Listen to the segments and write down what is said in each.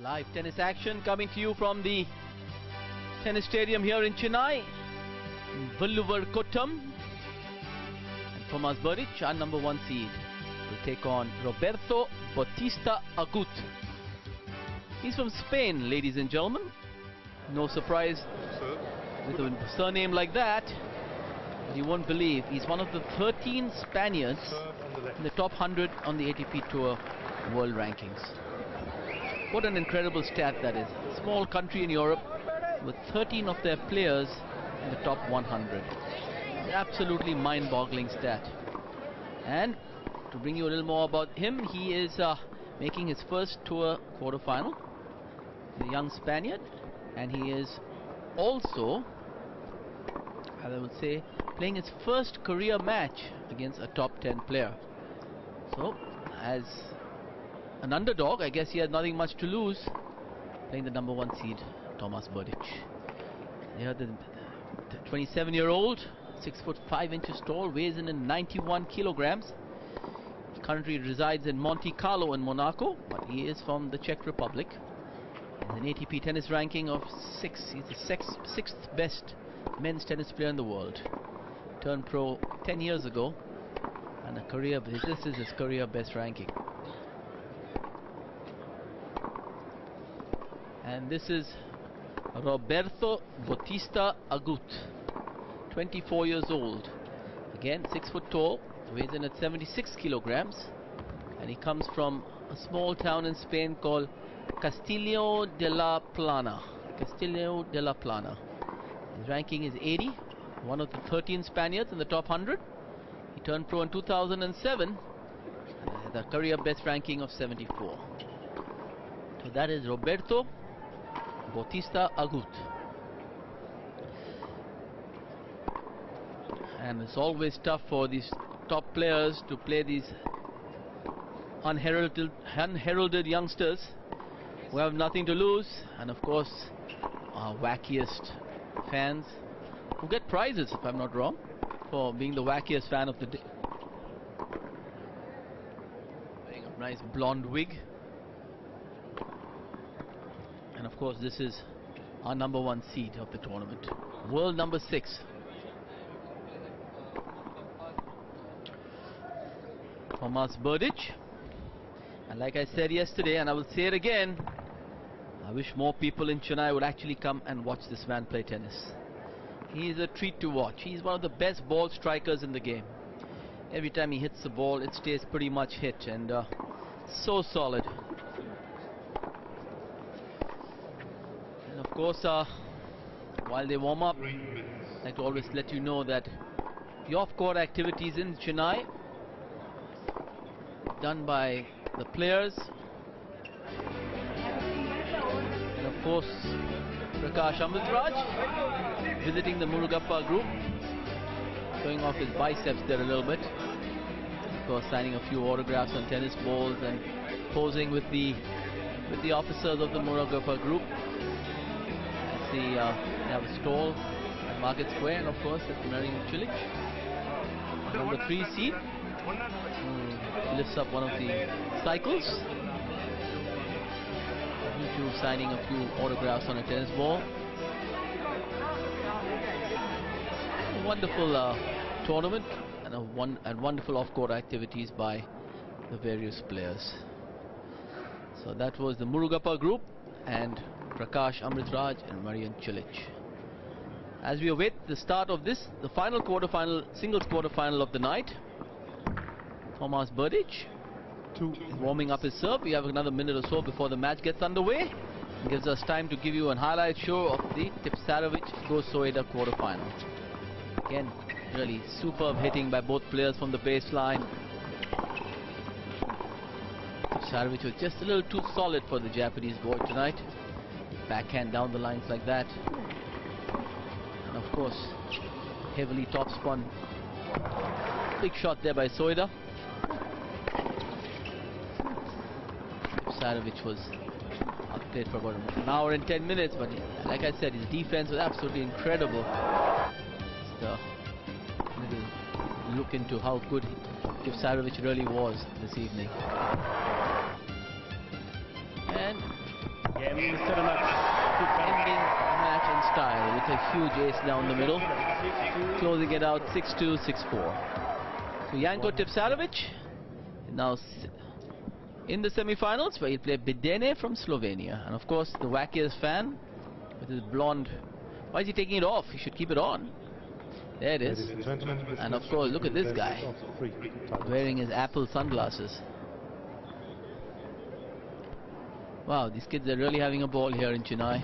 Live tennis action coming to you from the tennis stadium here in Chennai, in Villuvur-Kottam. And Tomas BERDYCH, our number 1 seed, will take on Roberto BAUTISTA AGUT. He's from Spain, ladies and gentlemen. No surprise with a surname like that. But you won't believe he's one of the 13 Spaniards in the top 100 on the ATP Tour world rankings. What an incredible stat that is. Small country in Europe with 13 of their players in the top 100. It's absolutely mind-boggling stat. And to bring you a little more about him, he is making his first tour quarterfinal. He's a young Spaniard, and he is also, as I would say, playing his first career match against a top 10 player. So, as an underdog, I guess he has nothing much to lose, playing the number 1 seed, Tomas BERDYCH. Here the 27-year-old, 6'5" tall, weighs in 91 kilograms. He currently resides in Monte Carlo in Monaco, but he is from the Czech Republic. He's an ATP tennis ranking of 6. He's the 6th best men's tennis player in the world. Turned pro 10 years ago, and this is his career best ranking. And this is Roberto BAUTISTA AGUT, 24 years old. Again, 6 foot tall, weighs in at 76 kilograms, and he comes from a small town in Spain called Castelló de la Plana. Castelló de la Plana. His ranking is 80, one of the 13 Spaniards in the top 100. He turned pro in 2007, and has a career best ranking of 74. So that is Roberto BAUTISTA AGUT. And it's always tough for these top players to play these unheralded youngsters who have nothing to lose, and of course our wackiest fans who get prizes, if I'm not wrong, for being the wackiest fan of the day. Wearing a nice blonde wig. And of course this is our number 1 seed of the tournament, world number 6. Tomas BERDYCH. And like I said yesterday, and I will say it again, I wish more people in Chennai would actually come and watch this man play tennis. He is a treat to watch. He's one of the best ball strikers in the game. Every time he hits the ball, it stays pretty much hit, and so solid. And of course, while they warm up, I'd like to always let you know that the off-court activities in Chennai done by the players, and of course Prakash Amritraj visiting the Murugappa group, showing off his biceps there a little bit. Of course, signing a few autographs on tennis balls and posing with the officers of the Murugappa group. They have a stall at Market Square, and of course that's Marian Cilic, number 3 seed, who lifts up one of the cycles. He too signing a few autographs on a tennis ball. A wonderful tournament, and wonderful off-court activities by the various players. So that was the Murugappa group and Prakash Amritraj and Marian Cilic. As we await the start of this, the final quarterfinal, singles quarterfinal of the night, Tomas BERDYCH is warming up his serve. We have another minute or so before the match gets underway. It gives us time to give you a highlight show of the Tipsarevic-Go-Soeda quarterfinal. Again, really superb hitting by both players from the baseline. Tipsarevic was just a little too solid for the Japanese boy tonight. Backhand down the lines like that. And of course, heavily top-spun. Big shot there by Soeda. Tipsarevic was outplayed for about an hour and 10 minutes, but like I said, his defense was absolutely incredible. Just a little look into how good Tipsarevic really was this evening. And Ending the match in style with a huge ace down the middle, closing it out 6-2, 6-4. So Janko Tipsarevic now in the semi-finals, where he'll play Bedene from Slovenia. And of course, the wackiest fan with his blonde. Why is he taking it off? He should keep it on. There it is. And of course, look at this guy wearing his Apple sunglasses. Wow, these kids are really having a ball here in Chennai.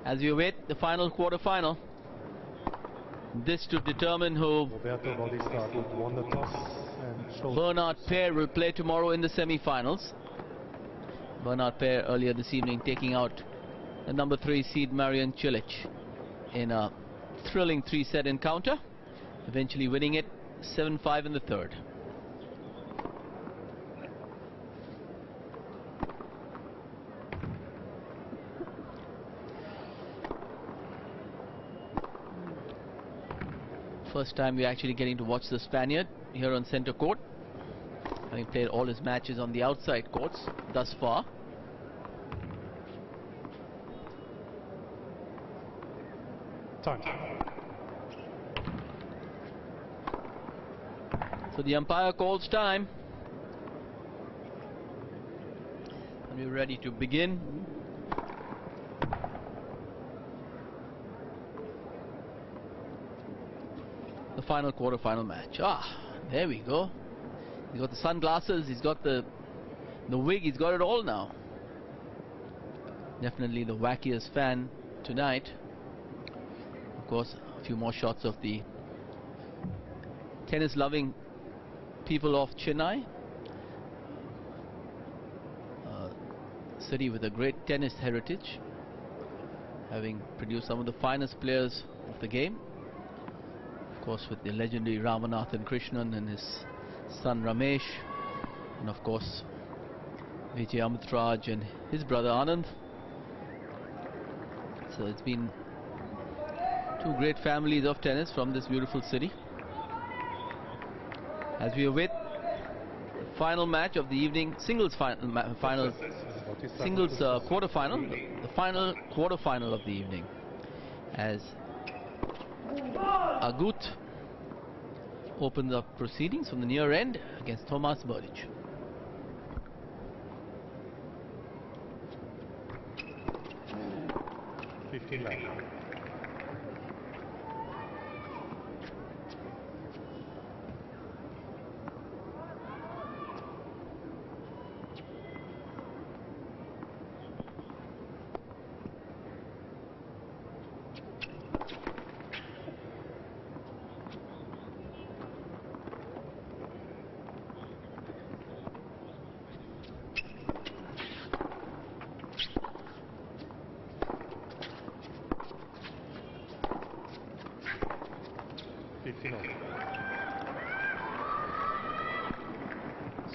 As we await the final quarter-final, this to determine who Roberto BAUTISTA AGUT won the toss and Bernard Pair will play tomorrow in the semi-finals. Bernard Pair earlier this evening taking out the number 3 seed Marian Cilic in a thrilling 3-set encounter, eventually winning it 7-5 in the third. First time we're actually getting to watch the Spaniard here on centre court, having played all his matches on the outside courts thus far. time. So the umpire calls time, and we're ready to begin. The final quarter-final match. There we go. He's got the sunglasses, he's got the wig, he's got it all now. Definitely the wackiest fan tonight. Of course, a few more shots of the tennis-loving people of Chennai, city with a great tennis heritage, having produced some of the finest players of the game. Of course, with the legendary Ramanathan Krishnan and his son Ramesh, and of course Vijay Amritraj and his brother Anand. So it's been two great families of tennis from this beautiful city. As we await the final match of the evening, singles quarter-final, the final quarter-final of the evening, as Agut opens up proceedings from the near end against Tomas BERDYCH.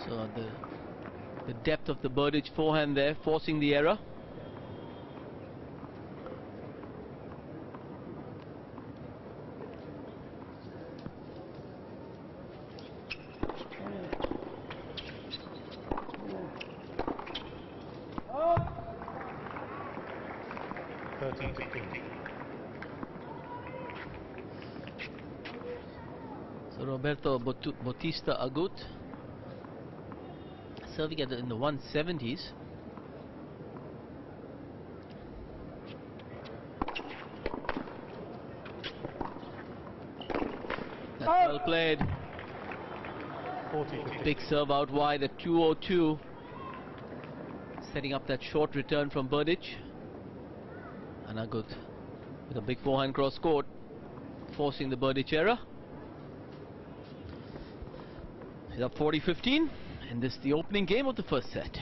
So the depth of the BERDYCH forehand there, forcing the error. So Roberto Bautista Agut serving in the 170s. That's well played. Big serve out wide at 202, setting up that short return from BERDYCH. And Agut with a big forehand cross court, forcing the BERDYCH error. He's up 40-15, and this is the opening game of the first set.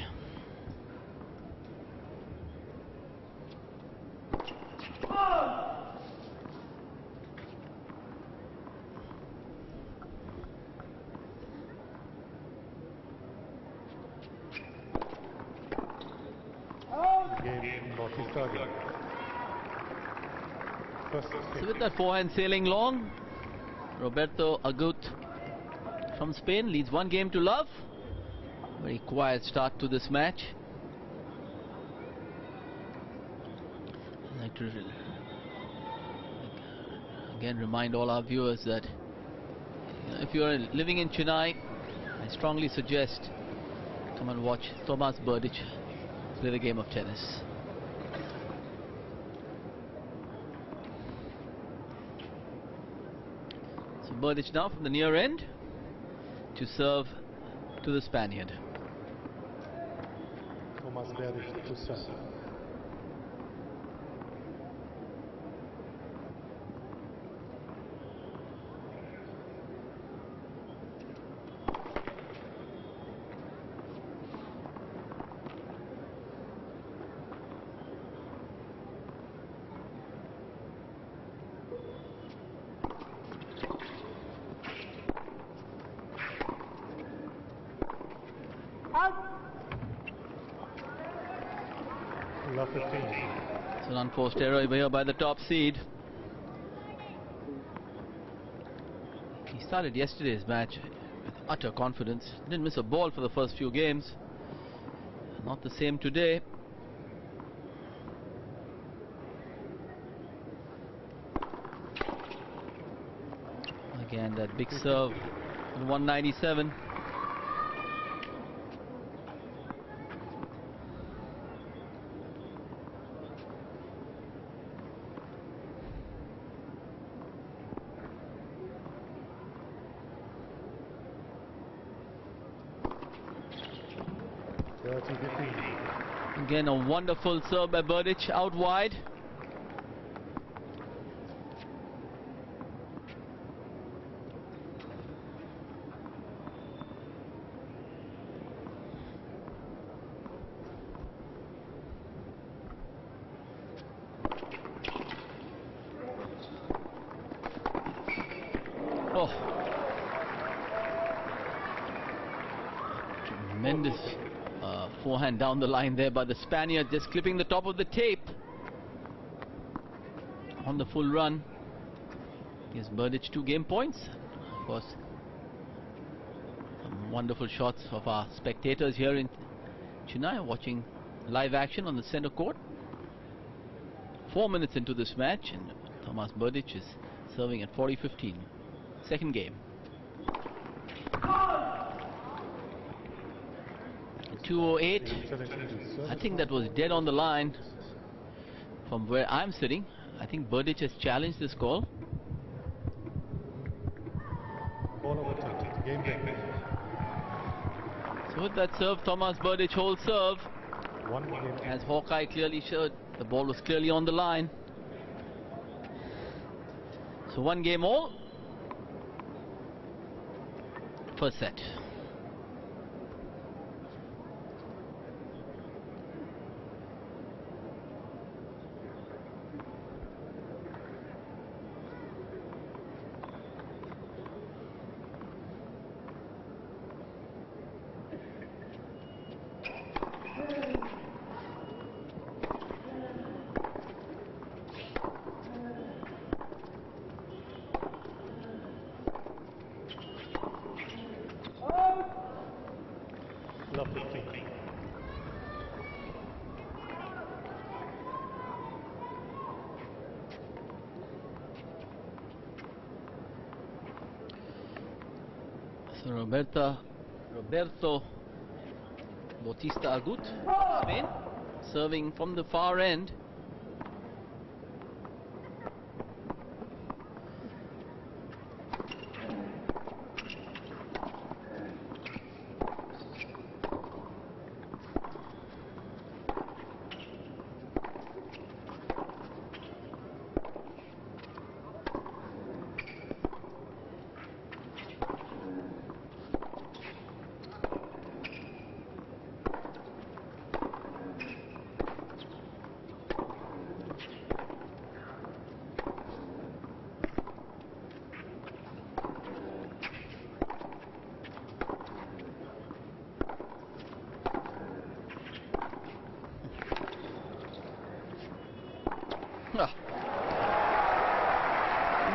So with that forehand sailing long, Roberto Agut from Spain leads 1-0 to love. Very quiet start to this match. like to again remind all our viewers that if you are living in Chennai, I strongly suggest come and watch Tomas BERDYCH play the game of tennis. So BERDYCH now from the near end to serve to the Spaniard. Tomas BERDYCH to serve. Love 15. It's an unforced error here by the top seed. He started yesterday's match with utter confidence. Didn't miss a ball for the first few games. Not the same today. Again, that big serve at 197. Again, a wonderful serve by BERDYCH out wide. Oh, tremendous forehand down the line there by the Spaniard, just clipping the top of the tape on the full run. Gives BERDYCH 2 game points. Of course, some wonderful shots of our spectators here in Chennai watching live action on the center court. 4 minutes into this match, and Tomas BERDYCH is serving at 40-15. Second game. 208. I think that was dead on the line from where I'm sitting. I think BERDYCH has challenged this call. So with that serve, Tomas BERDYCH holds serve. As Hawkeye clearly showed, the ball was clearly on the line. So 1 game all. First set. So Roberto Bautista Agut, Spain, serving from the far end.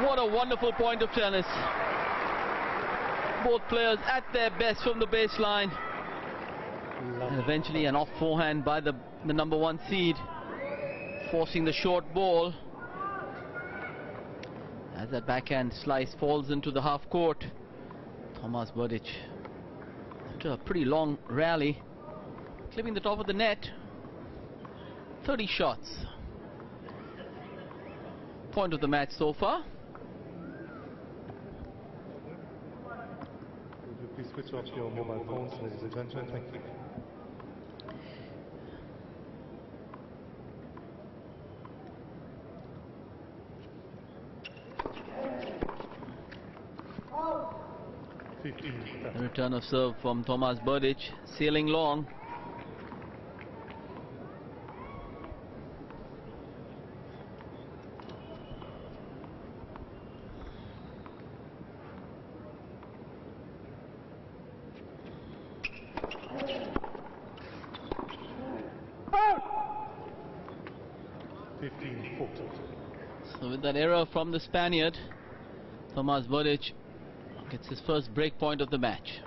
What a wonderful point of tennis. Both players at their best from the baseline. And eventually an off forehand by the number 1 seed. forcing the short ball. As that backhand slice falls into the half court, Tomas BERDYCH, after a pretty long rally, clipping the top of the net. 30 shots. Point of the match so far. Would you please switch off your mobile phones, ladies and gentlemen? Thank you. A return of serve from Tomas BERDYCH, sailing long. So with that error from the Spaniard, Tomas BERDYCH gets his first break point of the match.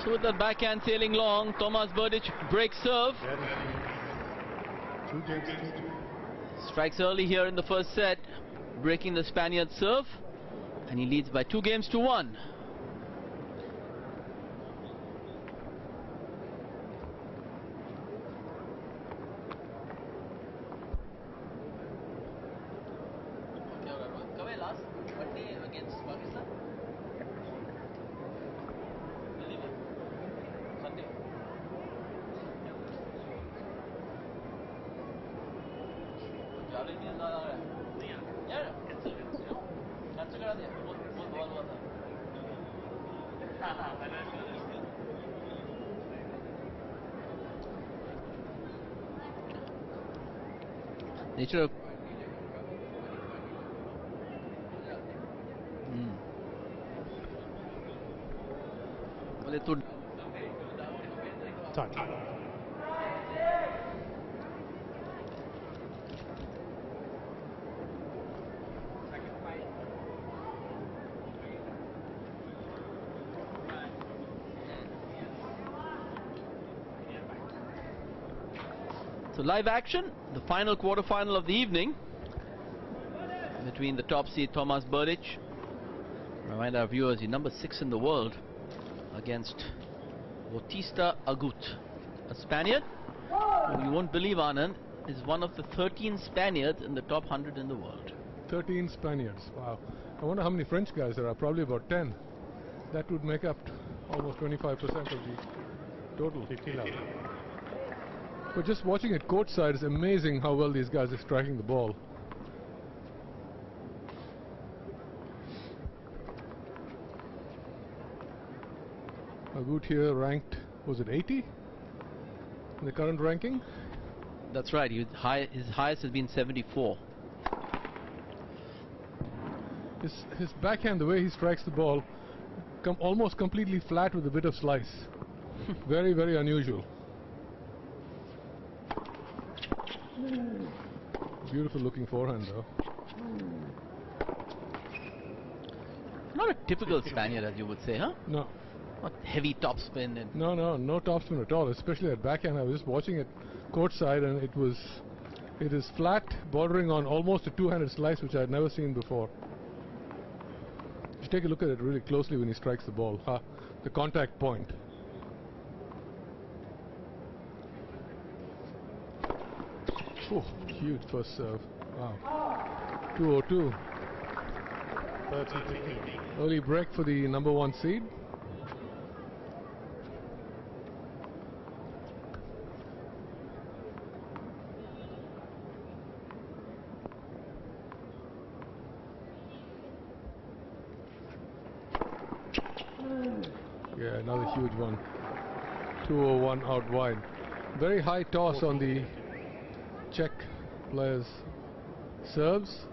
So with that backhand sailing long, Tomas BERDYCH breaks serve. Strikes early here in the first set, breaking the Spaniard's serve, and he leads by 2-1. Nature of well, it would Touch. So live action, the final quarter-final of the evening between the top seed Tomas BERDYCH, remind our viewers, he's number 6 in the world, against Bautista Agut, a Spaniard who, you won't believe, Anand, is one of the 13 Spaniards in the top 100 in the world. 13 Spaniards, wow. I wonder how many French guys there are, probably about 10. That would make up almost 25% of the total. 50 love. But just watching it courtside is amazing how well these guys are striking the ball. Agut here ranked, was it 80 in the current ranking? That's right, his highest has been 74. His backhand, the way he strikes the ball, almost completely flat with a bit of slice. Very, very unusual. Beautiful looking forehand though. Not a typical Spaniard, as you would say, huh? No. Not heavy topspin. And No topspin at all, especially at backhand. I was just watching it courtside and it is flat, bordering on almost a two-handed slice, which I had never seen before. You should take a look at it really closely when he strikes the ball. The contact point. Oh, huge first serve. Wow. 2-2. Early break for the number 1 seed. Yeah, another huge one. 201 out wide. Very high toss on the Czech players' serves.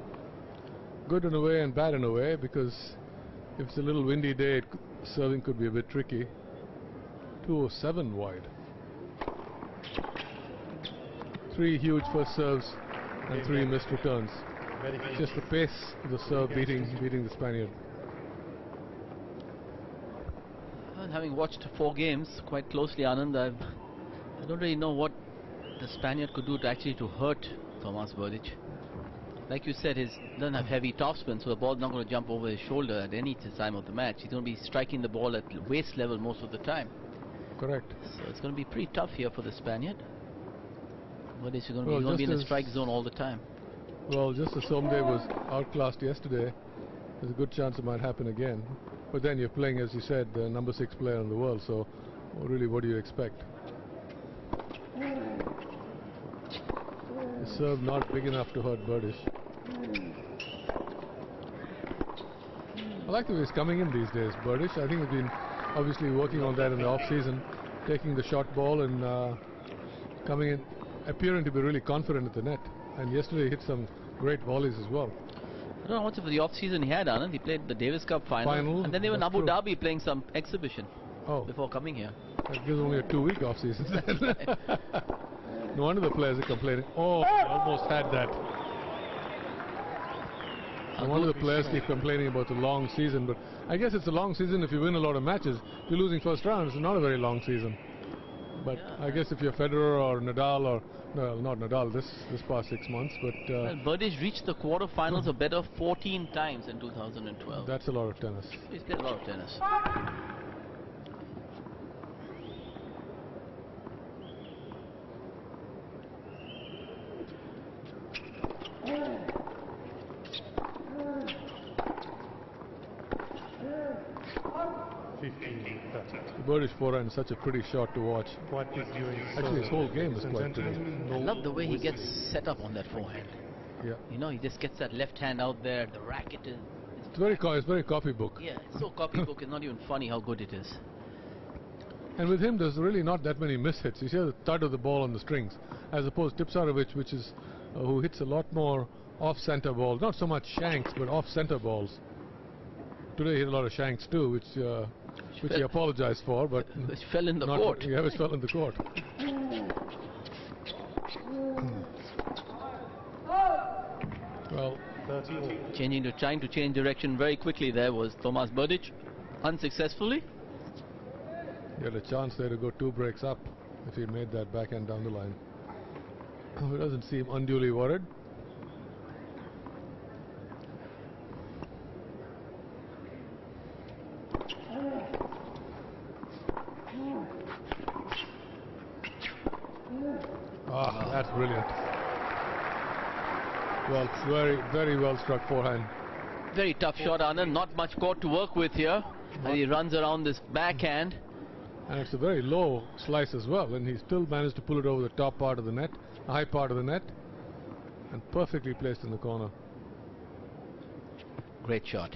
Good in a way and bad in a way, because if it's a little windy day, serving could be a bit tricky. 207 wide. 3 huge first serves and 3 missed returns. Just the pace of the serve beating the Spaniard. Well, having watched 4 games quite closely, Anand, I don't really know what the Spaniard could do to hurt Tomas BERDYCH. Like you said, he doesn't have heavy topspin, so the ball's not going to jump over his shoulder at any time of the match. He's going to be striking the ball at waist level most of the time. Correct. So it's going to be pretty tough here for the Spaniard. BERDYCH is going to be in the strike zone all the time. Well, just as Somdev was outclassed yesterday, there's a good chance it might happen again. But then you're playing, as you said, the number 6 player in the world, so really what do you expect? The serve not big enough to hurt BERDYCH. I like the way he's coming in these days, BERDYCH. I think he's been obviously working on that in the off-season, taking the short ball and coming in, appearing to be really confident at the net. And yesterday he hit some great volleys as well. I don't know how much of the off-season he had, Anand. He played the Davis Cup final and then they were in Abu Dhabi playing some exhibition before coming here. That gives only a 2-week off-season. No wonder the players are complaining. Oh, he almost had that. No wonder the players keep complaining about the long season, but I guess it's a long season if you win a lot of matches. If you're losing first round, it's not a very long season. But yeah, I guess if you're Federer or Nadal, or no, not Nadal this past 6 months, but well, BERDYCH reached the quarterfinals or better 14 times in 2012. That's a lot of tennis. He's played a lot of tennis. The BERDYCH forehand is such a pretty shot to watch. Actually, his whole game is quite pretty. I love the way he gets set up on that forehand. Yeah. You know, he just gets that left hand out there. The racket is... It's very copybook. Yeah, it's so copybook. It's not even funny how good it is. And with him, there's really not that many mishits. You see the thud of the ball on the strings, as opposed to Tipsarevic, which is who hits a lot more off-center balls. Not so much shanks, but off-center balls. Today he hit a lot of shanks too, which he apologized for, but which fell in the court. Yeah, which fell in the court. Well, trying to change direction very quickly there was Tomas BERDYCH, unsuccessfully. He had a chance there to go 2 breaks up if he made that backhand down the line. He doesn't seem unduly worried. That's brilliant. Well, very well struck forehand. Very tough shot, Anand. Not much court to work with here. And he runs around this backhand. And it's a very low slice as well, and he still managed to pull it over the top part of the net, the high part of the net, and perfectly placed in the corner. Great shot.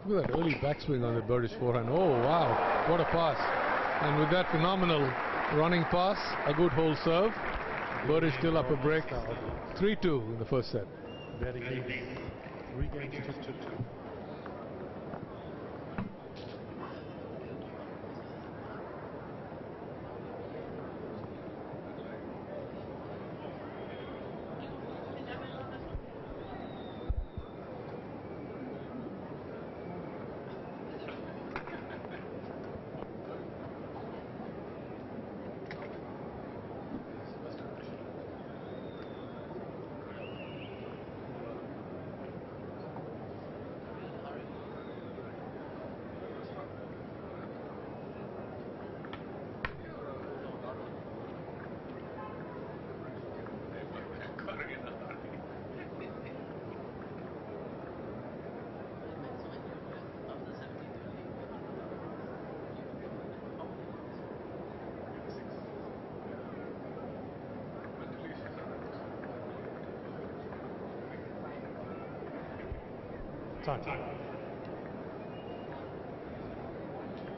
Look at that early backswing on the BERDYCH forehand. Oh wow, what a pass. And with that phenomenal running pass, a good whole serve, BERDYCH still up a break. 3-2 in the first set. 3 games to 2.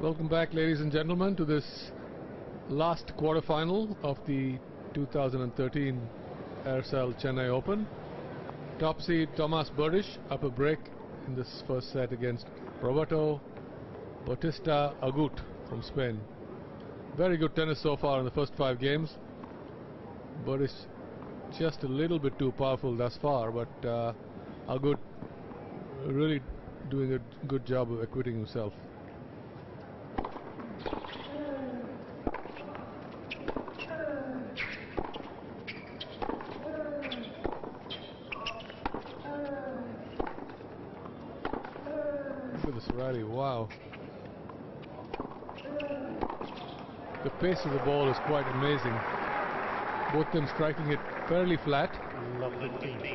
Welcome back, ladies and gentlemen, to this last quarterfinal of the 2013 Aircel Chennai Open. Top seed Tomas BERDYCH up a break in this first set against Roberto BAUTISTA AGUT from Spain. Very good tennis so far in the first 5 games. BERDYCH just a little bit too powerful thus far, but Agut really doing a good job of acquitting himself. Look at this rally, wow. The pace of the ball is quite amazing. Both them striking it fairly flat.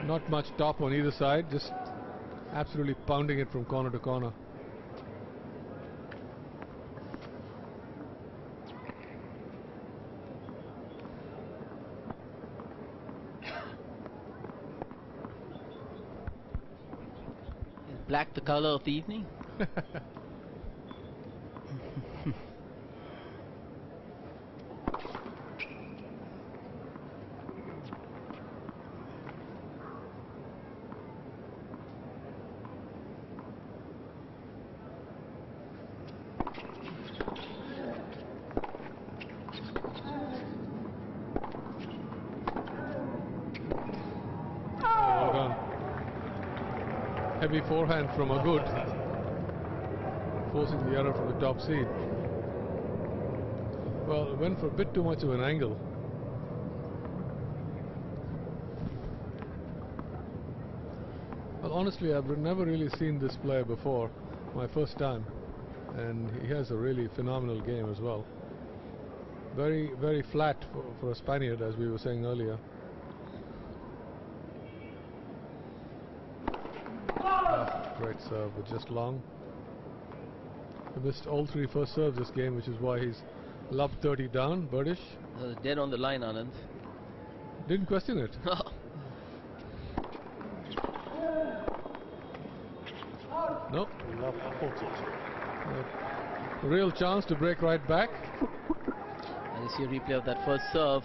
Not much top on either side, just absolutely pounding it from corner to corner. Is black the color of the evening? Well done. Heavy forehand from Agut, forcing the error from the top seed. Well, it went for a bit too much of an angle. Well, honestly, I've never really seen this player before. My first time. And he has a really phenomenal game as well. Very, very flat for a Spaniard, as we were saying earlier. Great serve, but just long. He missed all 3 first serves this game, which is why he's lobbed 30 down. BERDYCH Dead on the line, Anand. didn't question it. Nope. Real chance to break right back. And you see a replay of that first serve.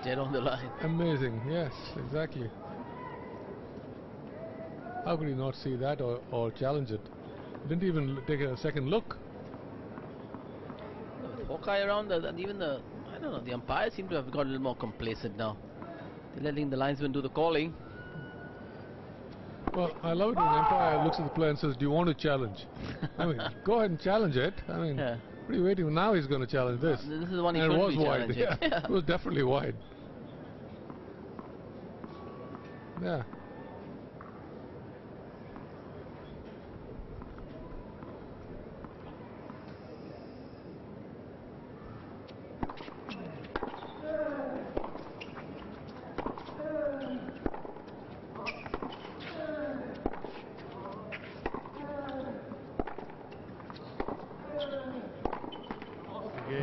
Dead on the line. Amazing, yes, exactly. How could he not see that or challenge it? Didn't even take a second look. With Hawkeye around, and even the, I don't know, the umpires seem to have got a little more complacent now. They're letting the linesman do the calling. Well, I love it when an umpire looks at the player and says, "Do you want to challenge?" I mean, go ahead and challenge it. I mean, Yeah. what are you waiting for? Now he's going to challenge this. This is the one he And it should was be wide. challenging. Yeah, it was definitely wide. Yeah.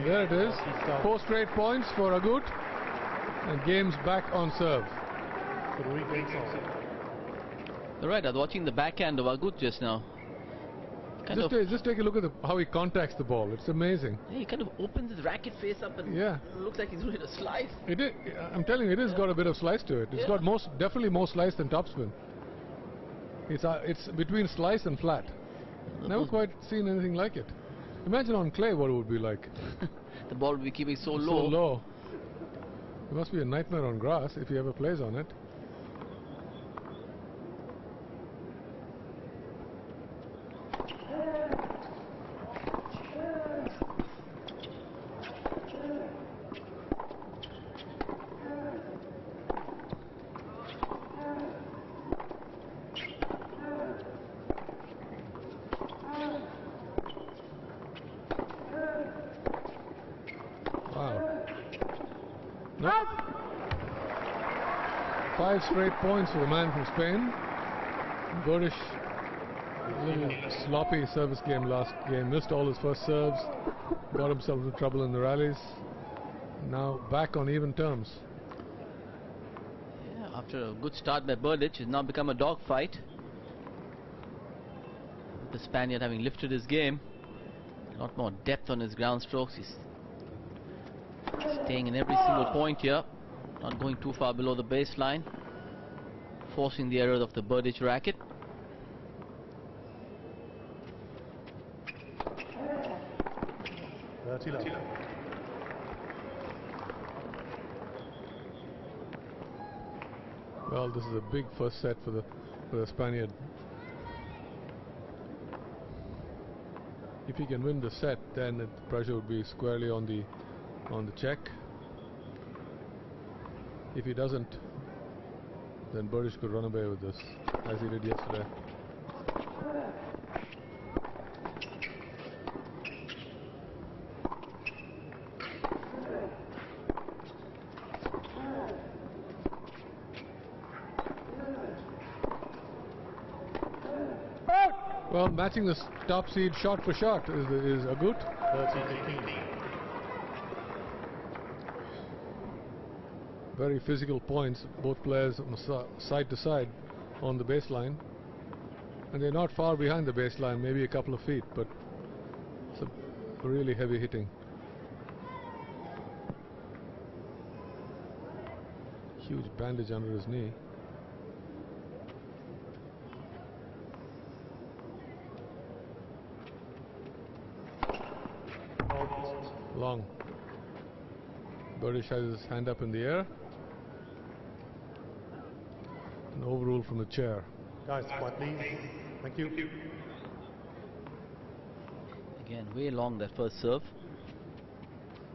There it is. 4 straight points for Agut, and game's back on serve. You're right, I was watching the backhand of Agut just now. Just take a look at how he contacts the ball. It's amazing. He kind of opens his racket face up and looks like he's doing a slice. I'm telling you, it has got a bit of slice to it. It's got definitely more slice than topspin. It's between slice and flat. Never quite seen anything like it. Imagine on clay what it would be like. The ball will be keeping so low. So low. It must be a nightmare on grass if he ever plays on it. Wow. Nope. 5 straight points for the man from Spain. BERDYCH, a little sloppy service game last game. Missed all his first serves. Got himself into trouble in the rallies. Now back on even terms. Yeah, after a good start by BERDYCH, it's now become a dogfight. The Spaniard having lifted his game. A lot more depth on his ground strokes. He's staying in every single point here. Not going too far below the baseline. forcing the error of the BERDYCH racket. Well, this is a big first set for the Spaniard. If he can win the set, then the pressure would be squarely on the Czech. If he doesn't, then BERDYCH could run away with this, as he did yesterday. Well, matching the top seed shot for shot is Agut. 30-15. Very physical points, both players side to side on the baseline. And they're not far behind the baseline, maybe a couple of feet, but it's a really heavy hitting. Huge bandage under his knee. Long. BERDYCH has his hand up in the air. An overrule from the chair. Guys, quiet please. Thank you. Again, way long that first serve.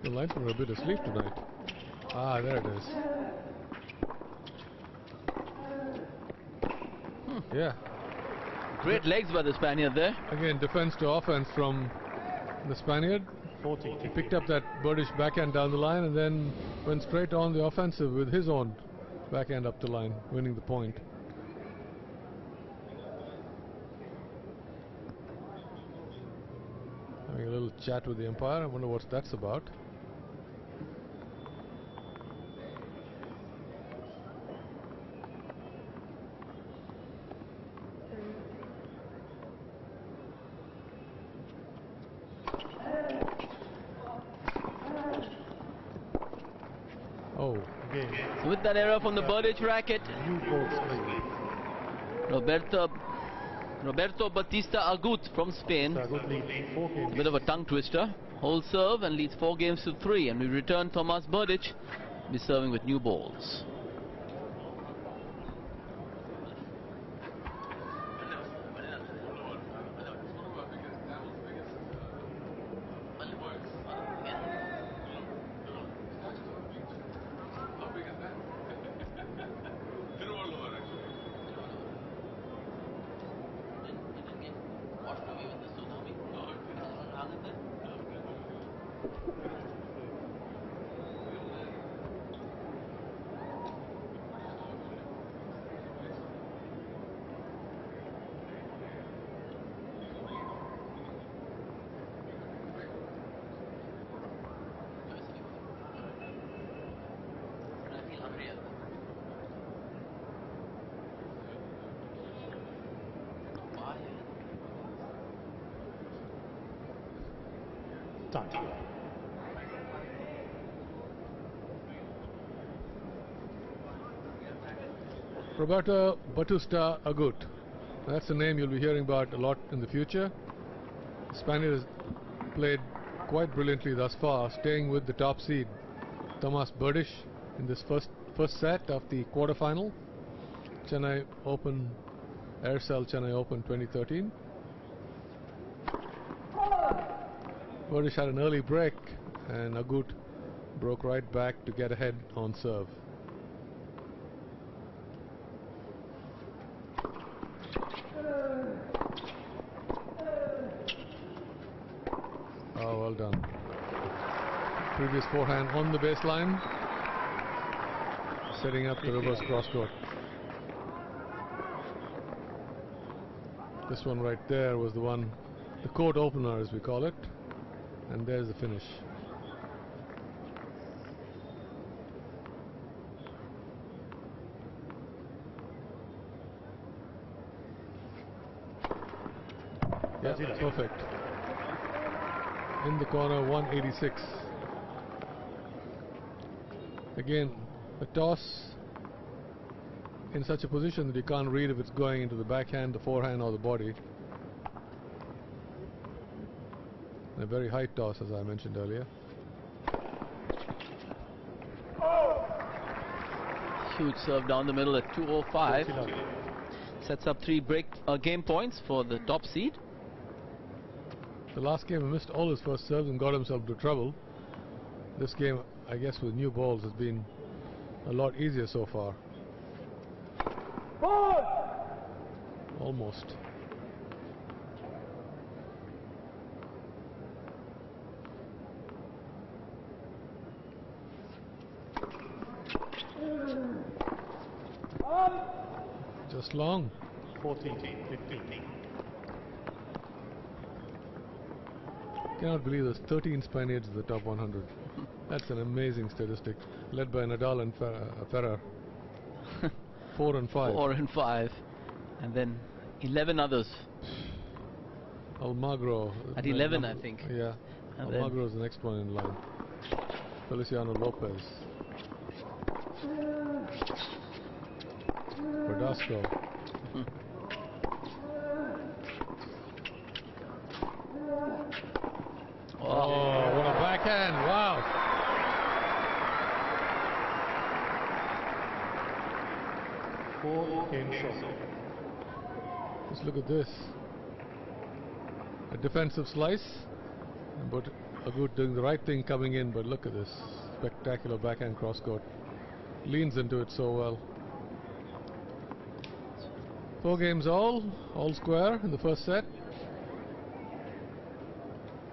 The lines were a bit asleep tonight. Ah, there it is. Yeah. Great legs by the Spaniard there. Again, defense to offense from the Spaniard. 40. He picked up that BERDYCH backhand down the line and then went straight on the offensive with his own backhand up the line, winning the point. Having a little chat with the umpire. I wonder what that's about. Oh, So with that error from the BERDYCH racket, Roberto BAUTISTA AGUT from Spain. A bit of a tongue twister. Whole serve and leads 4-3. And we return Tomas BERDYCH be serving with new balls. Roberto BAUTISTA AGUT. That's a name you'll be hearing about a lot in the future. The Spaniard has played quite brilliantly thus far, staying with the top seed Tomas BERDYCH in this first set of the quarterfinal. Chennai Open, Aircel Chennai Open 2013. BERDYCH had an early break and Agut broke right back to get ahead on serve. Oh, well done. Previous forehand on the baseline, setting up the reverse crosscourt. This one right there was the one, the court opener as we call it, and there's the finish. Yeah, perfect. In the corner, 186. Again, a toss in such a position that you can't read if it's going into the backhand, the forehand, or the body. And a very high toss, as I mentioned earlier. Huge serve down the middle at 205. Sets up 3 game points for the top seed. The last game he missed all his first serves and got himself into trouble. This game, I guess, with new balls has been a lot easier so far. Almost. Just long. 14, 15. Cannot believe there's 13 Spaniards in the top 100. That's an amazing statistic. Led by Nadal and Ferrer. 4 and 5. 4 and 5. And then 11 others. Almagro. At 11, I think. Yeah. And Almagro is the next one in line. Feliciano Lopez. Verdasco. Oh, what a backhand! Wow. Game shot. Just look at this. A defensive slice, but Agut doing the right thing coming in, but look at this spectacular backhand cross-court. Leans into it so well. 4 games all square in the first set.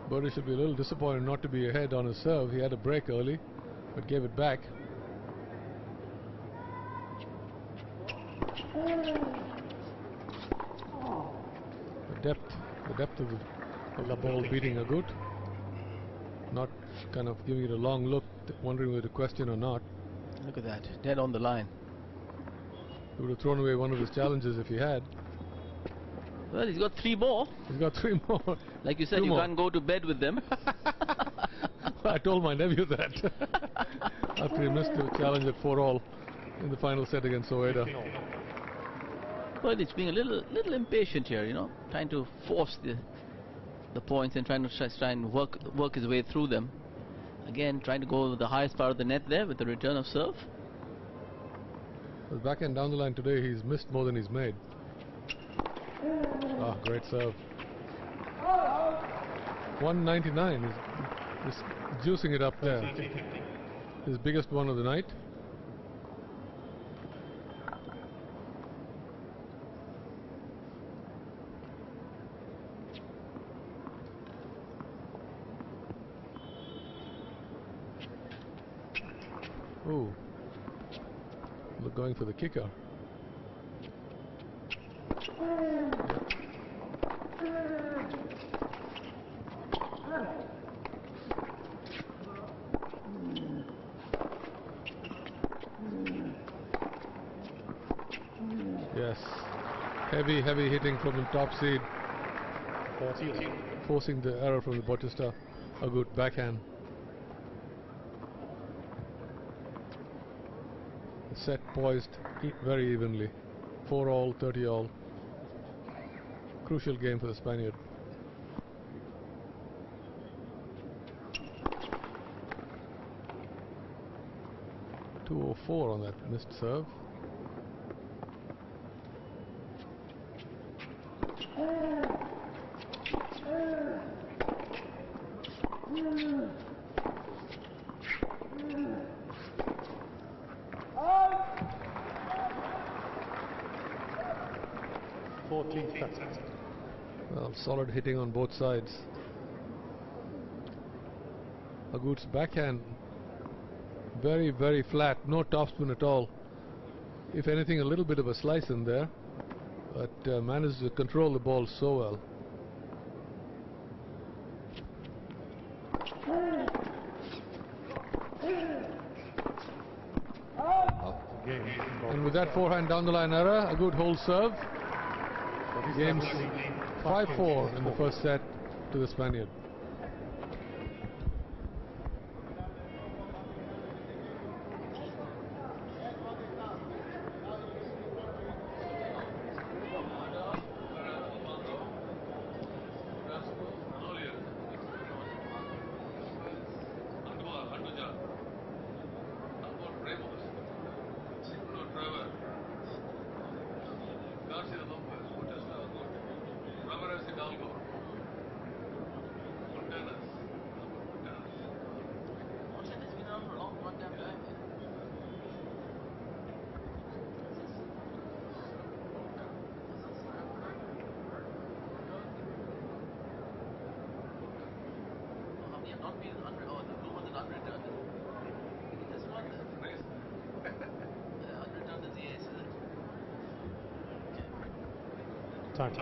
Birdie should be a little disappointed not to be ahead on his serve. He had a break early, but gave it back. The depth of the ball beating Agut. Not kind of giving it a long look, wondering whether to question or not. Look at that, dead on the line. He would have thrown away one of his challenges if he had. Well, he's got 3 more. He's got 3 more. Like you said, 2 you more. can't go to bed with them. I told my nephew that after he missed the challenge at 4-all in the final set against Soeda. Berdych being a little impatient here, you know, trying to force the points and trying to work his way through them. Again, trying to go the highest part of the net there with the return of serve. Well, backhand down the line today, he's missed more than he's made. Ah, great serve. 199 is juicing it up there. His biggest one of the night. Ooh. Look, going for the kicker. Yes. Heavy hitting from the top seed. 14. Forcing the error from the Bautista Agut backhand. The set poised very evenly. 4-all, 30-all. Crucial game for the Spaniard. .204 on that missed serve. Well, solid hitting on both sides. Agut's backhand very flat, no topspin at all. If anything, a little bit of a slice in there, but managed to control the ball so well. And with that forehand down the line error, Agut holds serve. Game's 5-4 in the first set to the Spaniard. Time.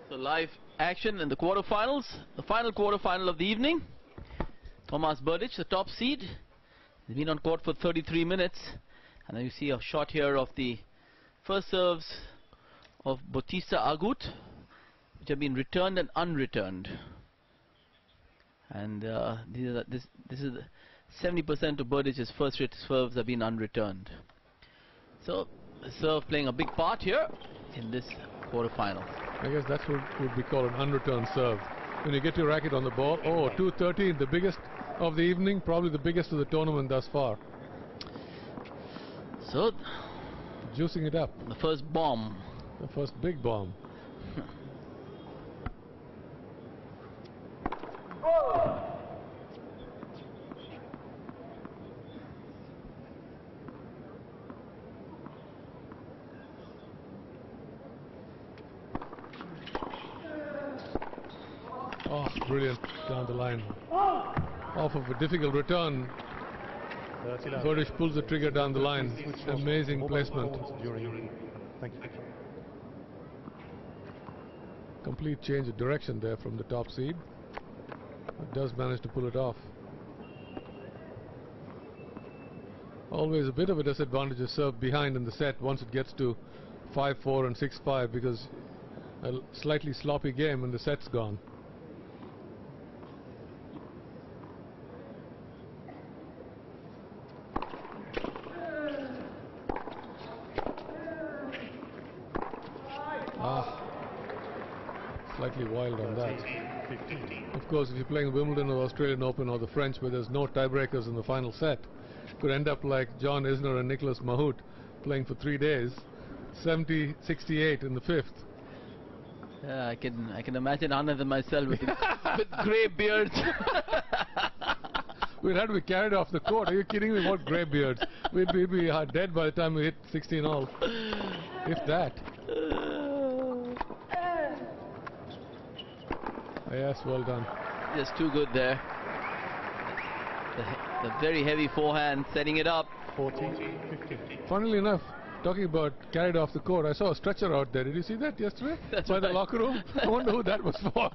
So live action in the quarterfinals, the final quarterfinal of the evening. Tomas BERDYCH, the top seed, has been on court for 33 minutes, and then you see a shot here of the first serves of Bautista Agut, which have been returned and unreturned. And this is 70% of BERDYCH's first serves have been unreturned. So the serve playing a big part here in this quarterfinal. I guess that's what would be called an unreturned serve. When you get your racket on the ball, 213, the biggest of the evening, probably the biggest of the tournament thus far. So juicing it up. the first bomb. The first big bomb. Oh, brilliant down the line. Off of a difficult return, BERDYCH pulls the trigger down the line. Amazing placement. Thank you. Complete change of direction there from the top seed. But does manage to pull it off. Always a bit of a disadvantage to serve behind in the set once it gets to 5-4 and 6-5, because a slightly sloppy game and the set's gone. Slightly wild on that. Of course, if you're playing Wimbledon or Australian Open or the French, where there's no tiebreakers in the final set, could end up like John Isner and Nicholas Mahut playing for 3 days, 70-68 in the fifth. Yeah, I can imagine Anand and myself with grey beards. We'd have to be carried off the court. Are you kidding me? What grey beards? We'd be dead by the time we hit 16 all, if that. Yes, well done. Just too good there. The very heavy forehand setting it up. 14-15. Funnily enough, talking about carried off the court, I saw a stretcher out there. Did you see that yesterday? That's by the right. locker room? I wonder who that was for.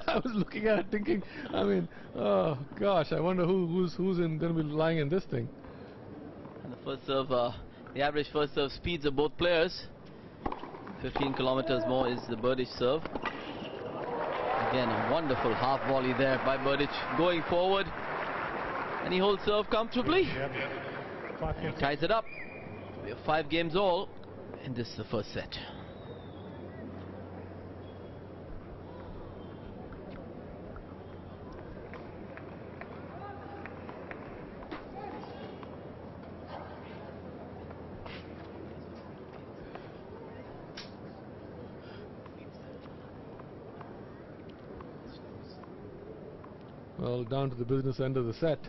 I was looking at it thinking, I mean, oh gosh, I wonder who's going to be lying in this thing. And the first serve, the average first serve speeds of both players. 15 kilometers more is the BERDYCH serve. Again, a wonderful half volley there by BERDYCH going forward. And he holds serve comfortably. He ties it up. We have 5 games all, and this is the first set. Well, down to the business end of the set.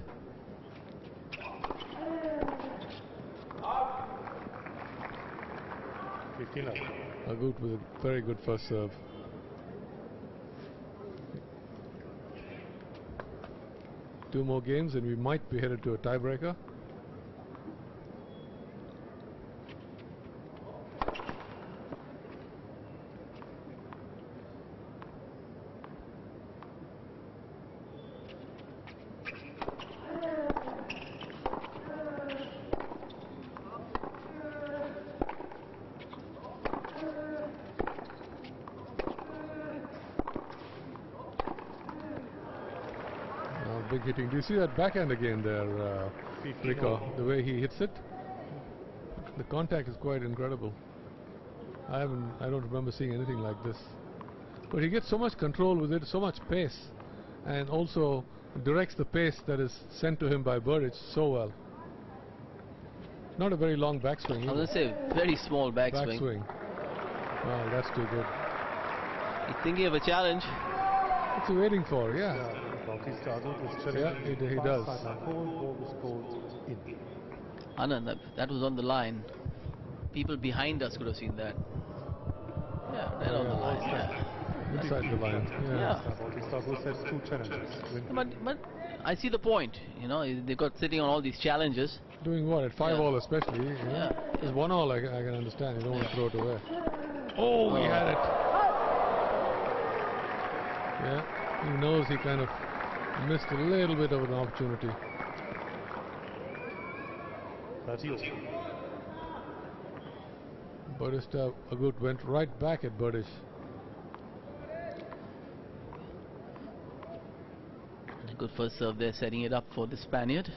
Agut with a very good first serve. Two more games and we might be headed to a tiebreaker. Big hitting. Do you see that backhand again there, Rico? The way he hits it, the contact is quite incredible. I don't remember seeing anything like this. But he gets so much control with it, so much pace, and also directs the pace that is sent to him by BERDYCH so well. Not a very long backswing. I was going to say very small backswing. Wow, that's too good. He's thinking of a challenge. What's he waiting for? Yeah. Bautista Agut Yeah, he does. Anand, that was on the line. People behind us could have seen that. Yeah, right on the line. Yeah. Inside the line. Yeah. Yeah. Bautista Agut has 2 challenges. Win. But I see the point. You know, they got sitting on all these challenges. Doing what at 5 Yeah. all especially. You know? Yeah. Just 1 all I can understand. You don't want to throw it away. Oh, he had it. Yeah. He knows he kind of missed a little bit of an opportunity. That's you. Bautista Agut went right back at BERDYCH. Good first serve there, setting it up for the Spaniard.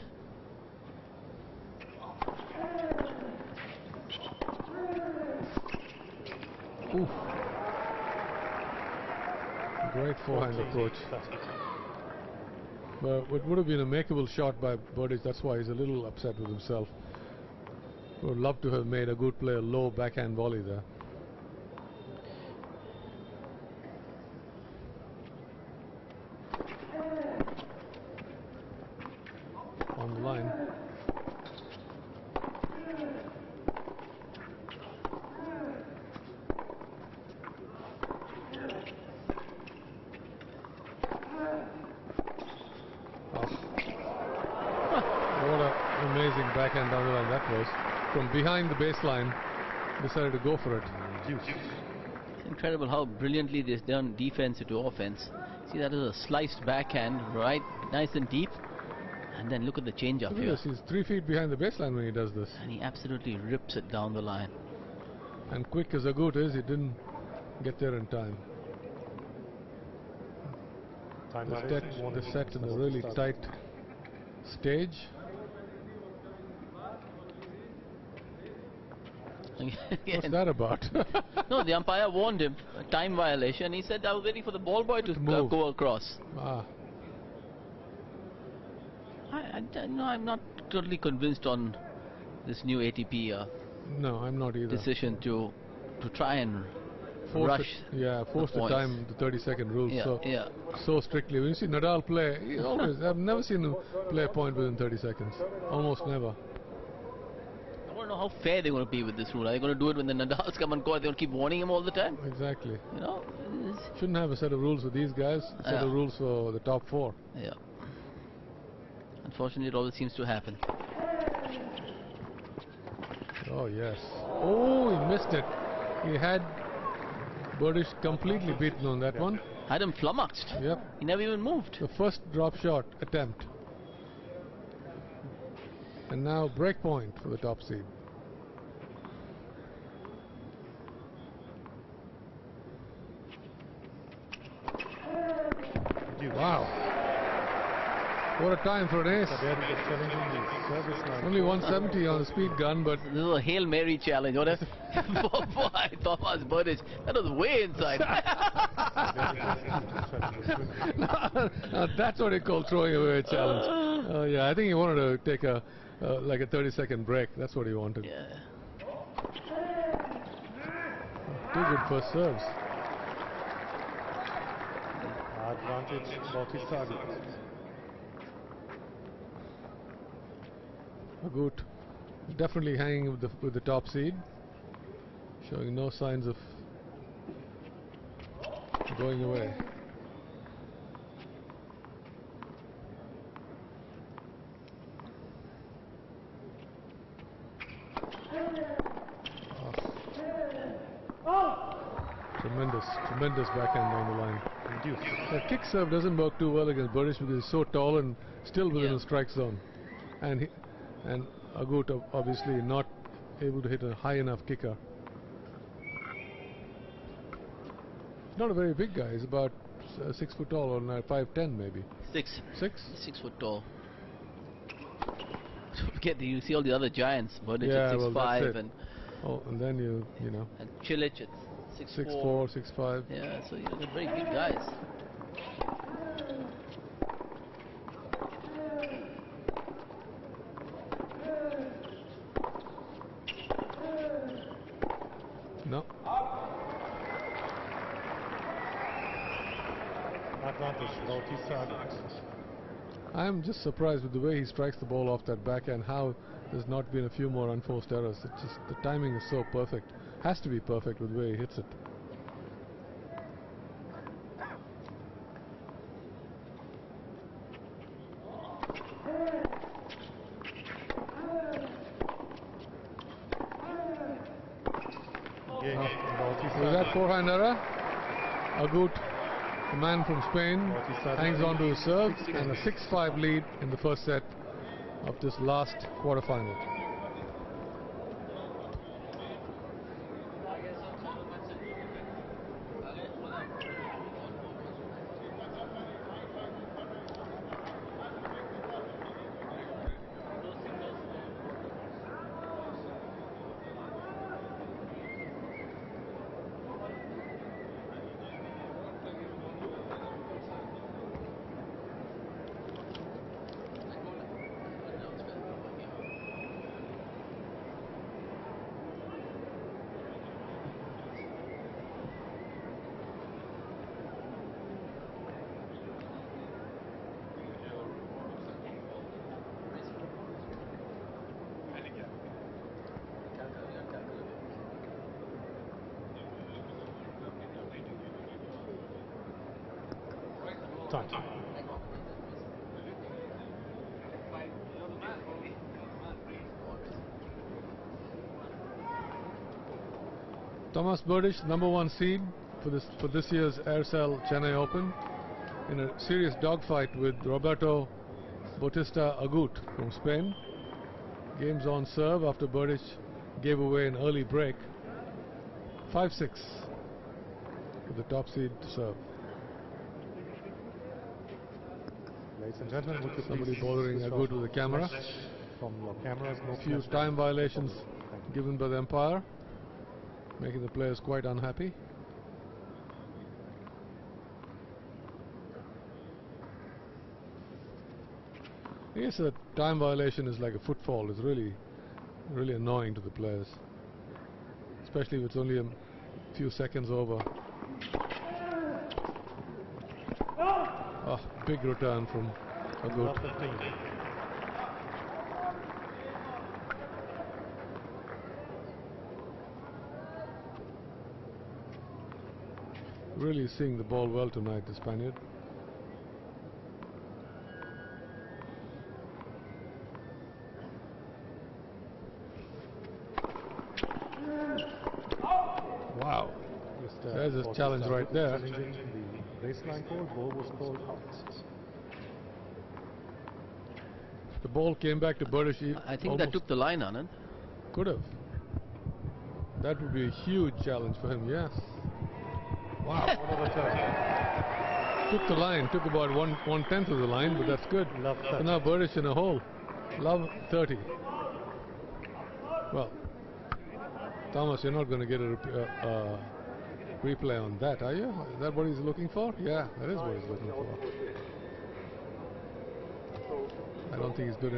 Oof. Great forehand approach. But it would have been a makeable shot by BERDYCH. That's why he's a little upset with himself. Would love to have made a good play a low backhand volley there. On the line. What an amazing backhand down the line that was. From behind the baseline, decided to go for it. It's incredible how brilliantly they've done defense into offense. See, that is a sliced backhand, right, nice and deep. And then look at the change up Look at here. this, he's 3 feet behind the baseline when he does this. And he absolutely rips it down the line. And quick as Agut is, he didn't get there in time. Time The violation, set in a really tight stage. What's that about? No, the umpire warned him, a time violation. He said, I was waiting for the ball boy to move. go across. Ah, No, I'm not totally convinced on this new ATP no, I'm not either. decision to try and Force rush. force the points. time, the 30-second rule. Yeah. So strictly. When you see Nadal play, he always, I've never seen him play a point within 30 seconds. Almost never. I want to know how fair they're going to be with this rule. Are they going to do it when the Nadals come on court? They're going to keep warning him all the time? Exactly. You know? Shouldn't have a set of rules for these guys, a set of rules for the top 4. Yeah. Unfortunately, it always seems to happen. Oh, yes. Oh, he missed it. He had BERDYCH completely beaten on that one. Had him flummoxed. Yep. He never even moved. The first drop shot attempt. And now break point for the top seed. Wow. What a time for an ace. Only 170 on the speed gun, but This is a Hail Mary challenge. What a boy, Tomas BERDYCH. That was way inside. that's what they call throwing away a challenge. Yeah, I think he wanted to take a like a 30-second break. That's what he wanted. Yeah. Two good first serves. Advantage, Bautista Agut. Agut definitely hanging with the top seed, showing no signs of going away. Tremendous backhand down the line. That kick serve doesn't work too well against BERDYCH because he's so tall and still within the strike zone. And Agut obviously not able to hit a high enough kicker. He's not a very big guy. He's about 6 foot tall, or 5'10" maybe. 6 6? foot tall. Don't forget, you see all the other giants. BERDYCH Yeah, at well, 6'5", that's it. And then you know. and Cilic at 6'4", 6'5". Yeah, so you're very big guys. No. Advantage, Bautista Agut. I'm just surprised with the way he strikes the ball off that backhand. How there's not been a few more unforced errors. It's just the timing is so perfect. Has to be perfect with the way he hits it. With that forehand error, Agut, the man from Spain, hangs on to the serve, and a 6-5 lead in the first set of this last quarterfinal. Tomas BERDYCH, #1 seed for this year's Aircel Chennai Open, in a serious dogfight with Roberto BAUTISTA Agut from Spain. Game's on serve after BERDYCH gave away an early break. 5-6 for the top seed to serve. Ladies and gentlemen, would you Somebody please bothering switch Agut off with the camera. from your cameras? No Few flash. time violations Thank you. given by the umpire, making the players quite unhappy. I guess a time violation is like a footfall. It's really annoying to the players, especially if it's only a few seconds over. Oh, big return from Agut. 15. Really seeing the ball well tonight, the Spaniard. Wow, there's a challenge right there. Challenging the baseline call. Ball was called out. The ball came back to BERDYCH. I think that took the line, Anand. Could have. That would be a huge challenge for him, yes. Wow. Took the line, took about one-tenth of the line, but that's good. Love So 30. now BERDYCH in a hole. Love 30. Well, Thomas, you're not going to get a replay on that, are you? Is that what he's looking for? Yeah, that is what he's looking for. I don't think he's going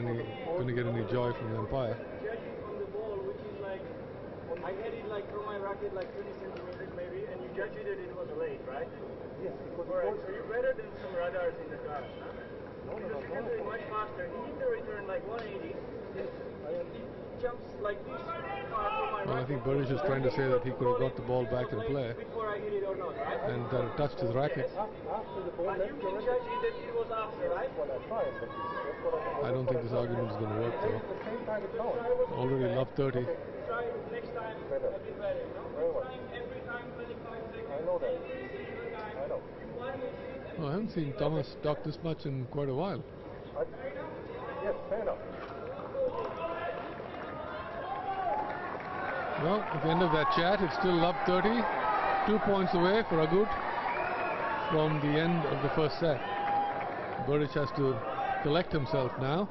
to get any joy from the umpire. Judging from the ball, which is like, I hit it like from my racket like 20 centimeters maybe, and you judged it was late, right? Yes, because Alright, so you're better than some radars in the car, huh? Because you can do it much faster. He hit the return like 180. He jumps like this far from my Well, I racket. think BERDYCH is trying to say that he could have got the ball back in play Before I hit it or not, right? and that it touched his racket. after the ball But you can judge it that it was after, right? Well, that's fine, but that's what I don't think this argument is going to work though. At the same time, it's now. Already love 30. Try next time Better. a bit better, you know? Very well. Trying every time 25 seconds. I know that. Every single time. I know. You want to see it, Oh, I haven't seen Thomas talk this much in quite a while. Yes, fair enough. Well, at the end of that chat, it's still love 30. 2 points away for Agut from the end of the first set. BERDYCH has to collect himself now.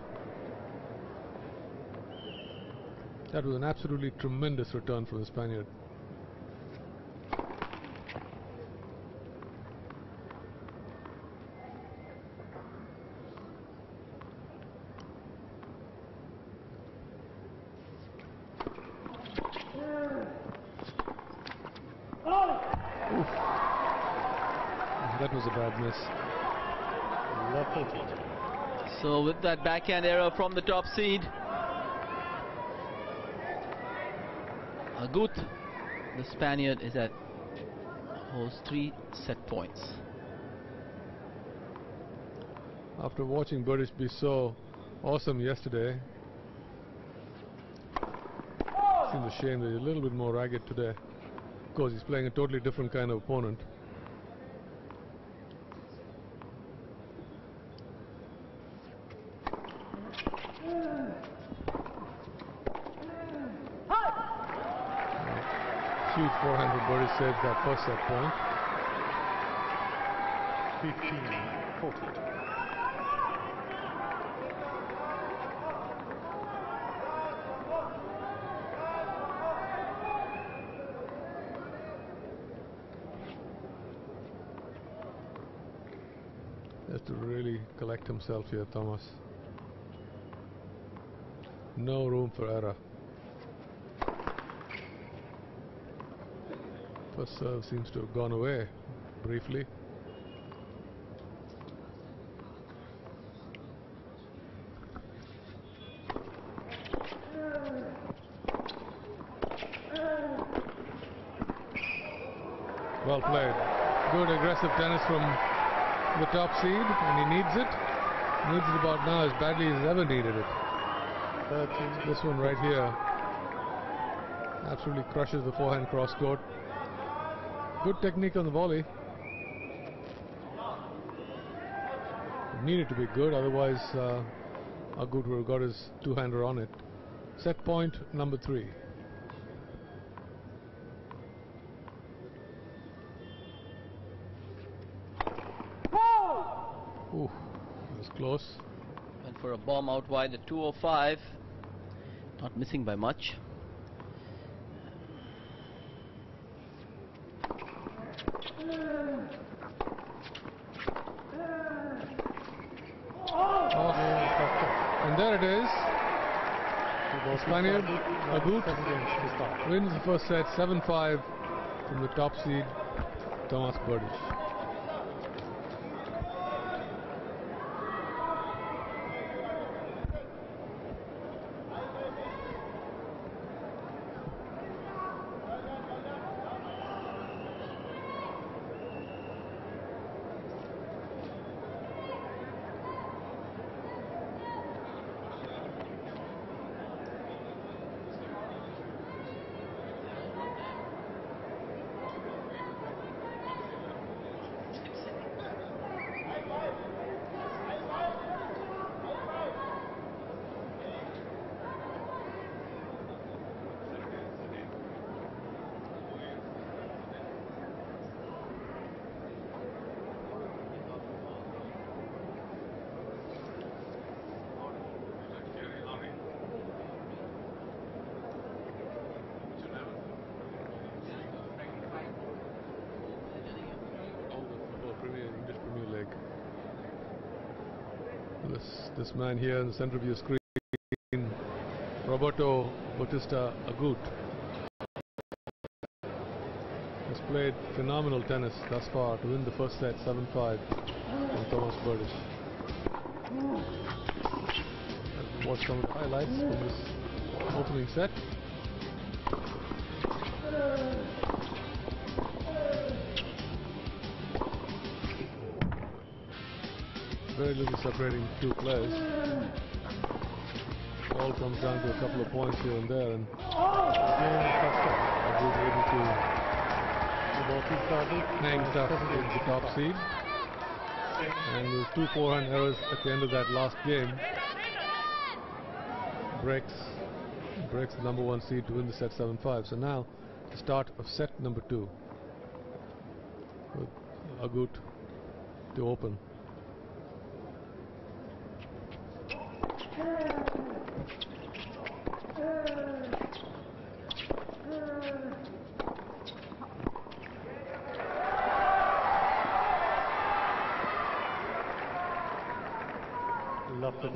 That was an absolutely tremendous return from the Spaniard. Oof. That was a bad miss. Love 30. So with that backhand error from the top seed, Agut, the Spaniard, is at holds 3 set points. After watching BERDYCH be so awesome yesterday, seems a shame that he's a little bit more ragged today. Of course, he's playing a totally different kind of opponent. Huge forehand from Berdych saves that first set point. 15-40. Has to really collect himself here, Thomas. No room for error. First serve seems to have gone away briefly. Well played. Good aggressive tennis from the top seed, and he needs it. Needs it about now as badly as ever needed it. This one right here absolutely crushes the forehand cross court. Good technique on the volley. It needed to be good, otherwise Agut would have got his two-hander on it. Set point number 3. Ooh, that was close. Went for a bomb out wide at 205. Not missing by much. And there it is. The Spaniard Agut wins the first set 7-5 from the top seed Tomas BERDYCH. English Premier League. This man here in the center of your screen, Roberto BAUTISTA AGUT, has played phenomenal tennis thus far to win the first set 7-5 from Tomas BERDYCH. Let's watch some of the highlights from this opening set. Very little separating two players. All comes down to a couple of points here and there, and Agut able to hang tough with the top seed. And with 2 forehand errors at the end of that last game, breaks the number 1 seed to win the set 7-5. So now the start of set number 2 with Agut to open.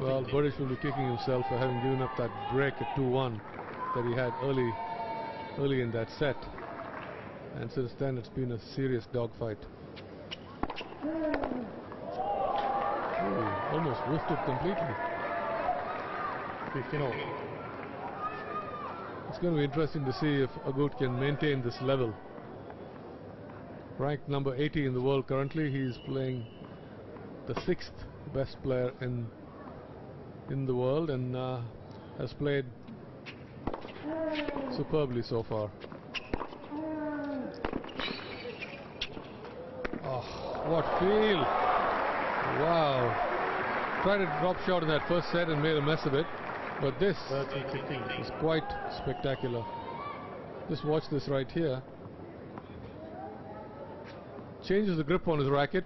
Well, BERDYCH will be kicking himself for having given up that break at 2-1 that he had early in that set, and since then it's been a serious dogfight. Almost whiffed it completely. 15-all. It's going to be interesting to see if Agut can maintain this level. Ranked number 80 in the world currently, he's playing the 6th best player in the world, and has played superbly so far. Oh, what feel! Wow. Tried a drop shot in that first set and made a mess of it, but this 30-15. is quite spectacular. Just watch this right here. Changes the grip on his racket,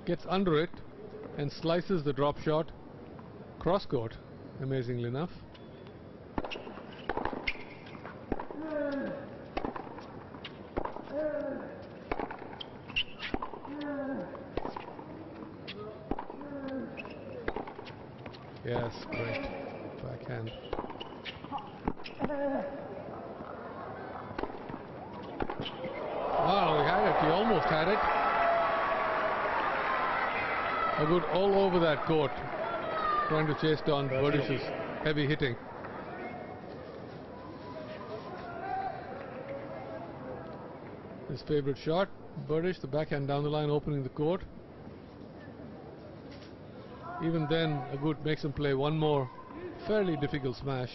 gets under it, and slices the drop shot cross court, amazingly enough. Yes, great backhand. Wow, he had it. He almost had it. Agut all over that court, trying to chase down Berdych's heavy hitting. His favorite shot, Berdych, the backhand down the line, opening the court. Even then, Agut makes him play one more fairly difficult smash.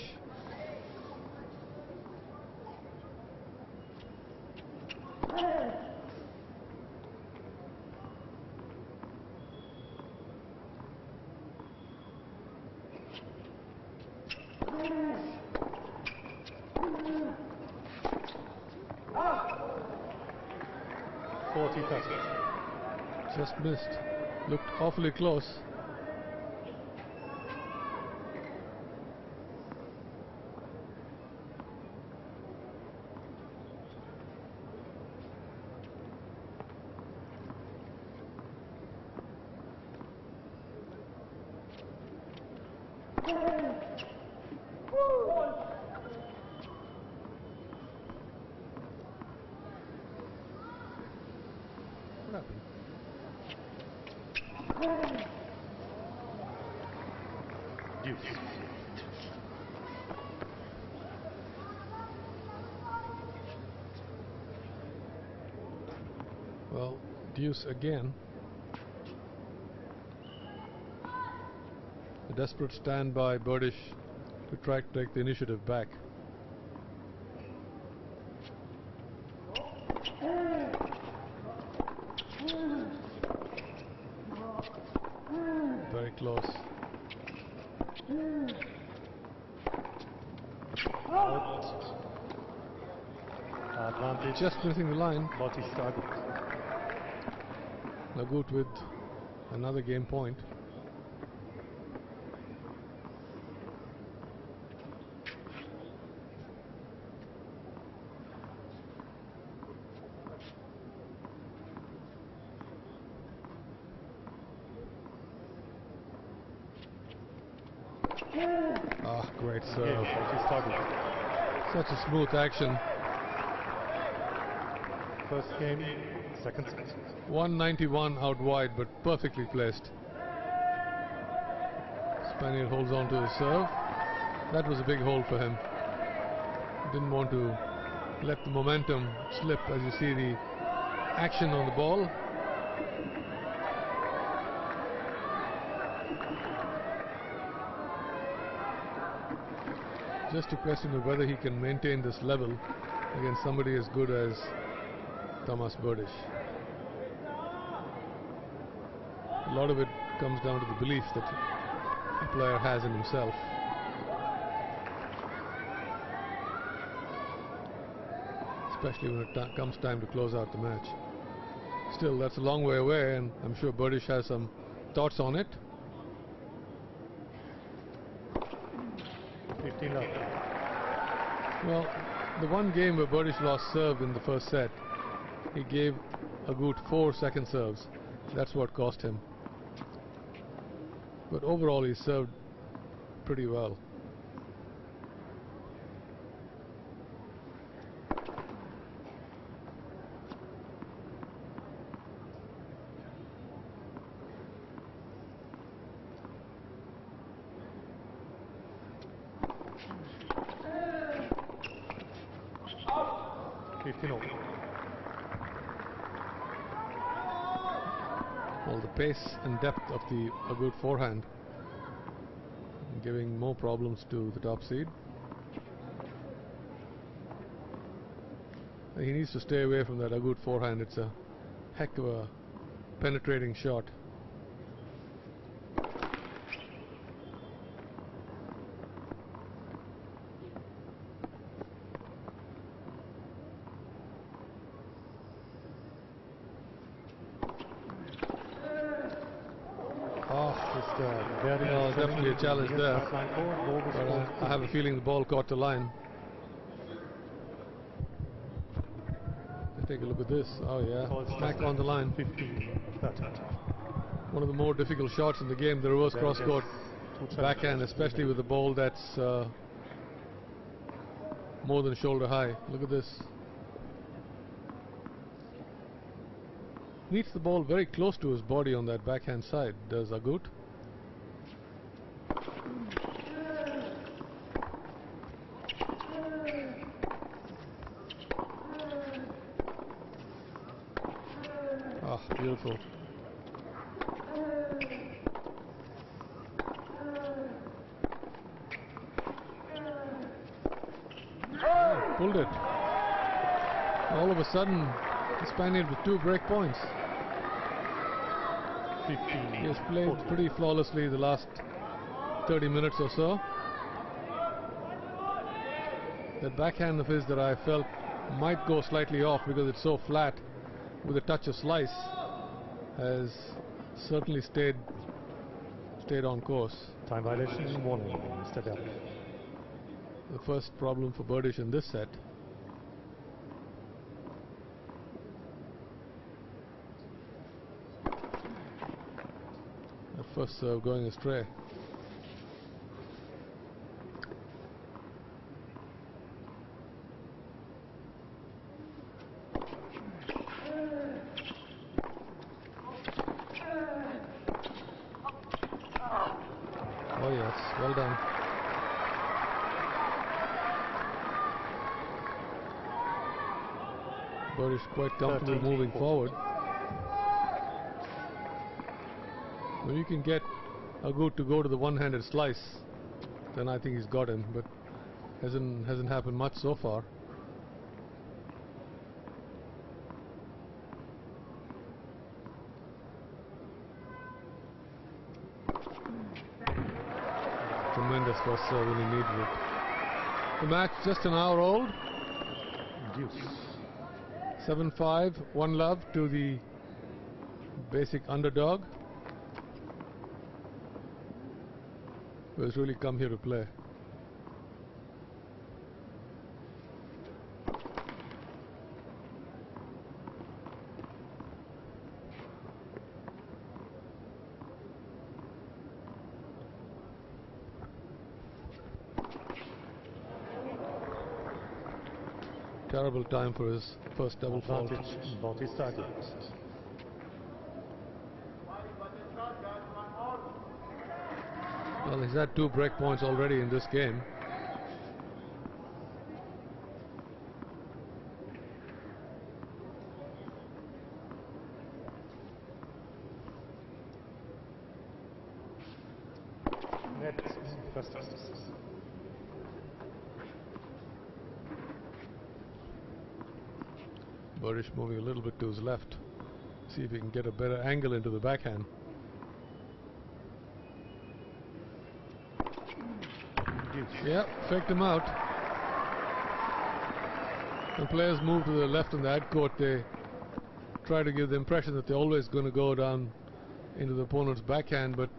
Just missed. Looked awfully close. What happened? Deuce. Well, deuce again. A desperate stand by Berdych to try to take the initiative back. Very close. Out. Advantage. Just missing the line. Bautista Agut. Agut with another game point. Ah, great serve. Bautista Agut. Such a smooth action. First game, second set. 191 out wide, but perfectly placed. Spaniard holds on to his serve. That was a big hole for him. Didn't want to let the momentum slip as you see the action on the ball. Just a question of whether he can maintain this level against somebody as good as Tomas BERDYCH. A lot of it comes down to the belief that the player has in himself. Especially when it comes time to close out the match. Still, that's a long way away, and I'm sure BERDYCH has some thoughts on it. 15 up. Well, the one game where BERDYCH lost serve in the first set, he gave Agut 4 second serves. That's what cost him. But overall, he served pretty well. Well, the pace and depth of the Agut forehand giving more problems to the top seed. He needs to stay away from that Agut forehand. It's a heck of a penetrating shot. Oh, definitely a challenge there. But I have a feeling the ball caught the line. Let's take a look at this. Oh yeah, smack on the line. 15-30. One of the more difficult shots in the game, the reverse cross-court backhand, especially with a ball that's more than shoulder high. Look at this. Meets the ball very close to his body on that backhand side, does Agut. Ah, beautiful. Pulled it. All of a sudden, the Spaniard with 2 break points. 15. He has played pretty flawlessly the last 30 minutes or so. That backhand of his that I felt might go slightly off because it's so flat with a touch of slice has certainly stayed on course. Time violation, warning, Mr. Berdych. The first problem for BERDYCH in this set. The first serve going astray. Oh yes, well done. BERDYCH quite comfortable moving forward. When you can get Agut to go to the one-handed slice, then I think he's got him, but hasn't happened much so far. Tremendous first serve when he needed it. The match just an hour old. Deuce. 7-5, 1-love to the basic underdog, who has really come here to play. Terrible time for his first double fault. Bautista Agut. Well, he's had 2 break points already in this game. Net first. BERDYCH moving a little bit to his left. See if he can get a better angle into the backhand. Yeah, faked him out. When players move to the left in the ad court, they try to give the impression that they're always going to go down into the opponent's backhand, but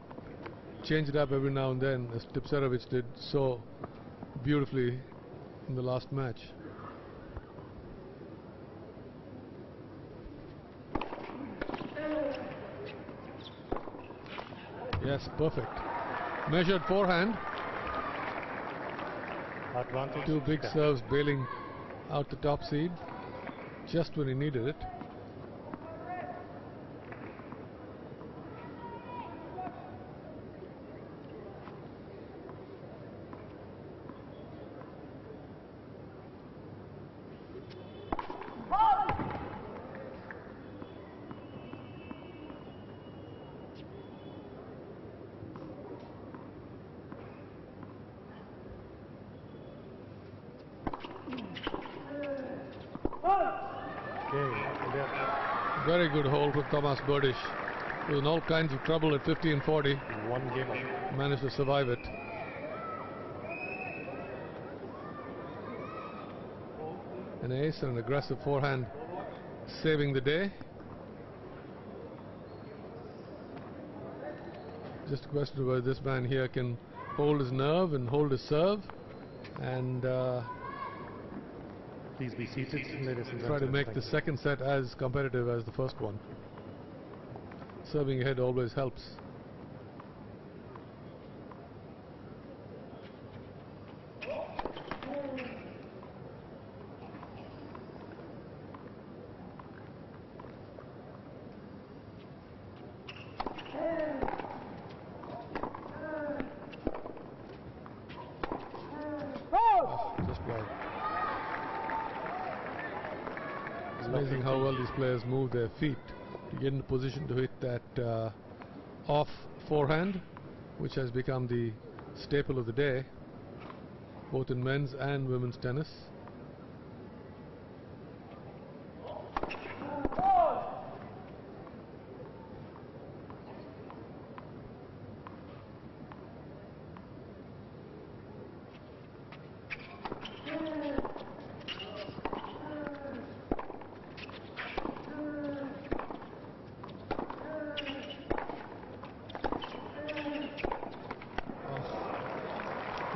change it up every now and then, as Tipsarevic did so beautifully in the last match. Yes, perfect. Measured forehand. Advantage. 2 big serves bailing out the top seed just when he needed it. Very good hold from Tomas BERDYCH. He was in all kinds of trouble at 15-40. One game up. Managed to survive it. An ace and an aggressive forehand saving the day. Just a question of whether this man here can hold his nerve and hold his serve and Please be seated, ladies and gentlemen. try to make Thank the you. second set as competitive as the first one. Serving ahead always helps. Just wide. It's amazing how well these players move their feet to get in a position to hit that off forehand, which has become the staple of the day, both in men's and women's tennis.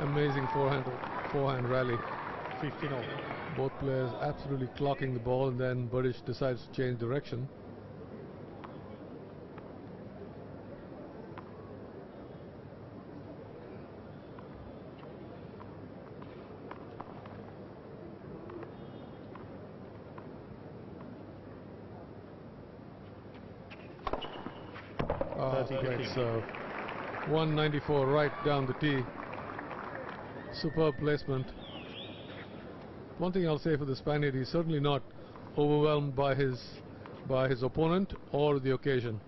Amazing forehand rally. 15-all. Both players absolutely clocking the ball, and then BERDYCH decides to change direction. Great serve. 194 right down the tee. Superb placement. One thing I'll say for the Spaniard, he's certainly not overwhelmed by his opponent or the occasion.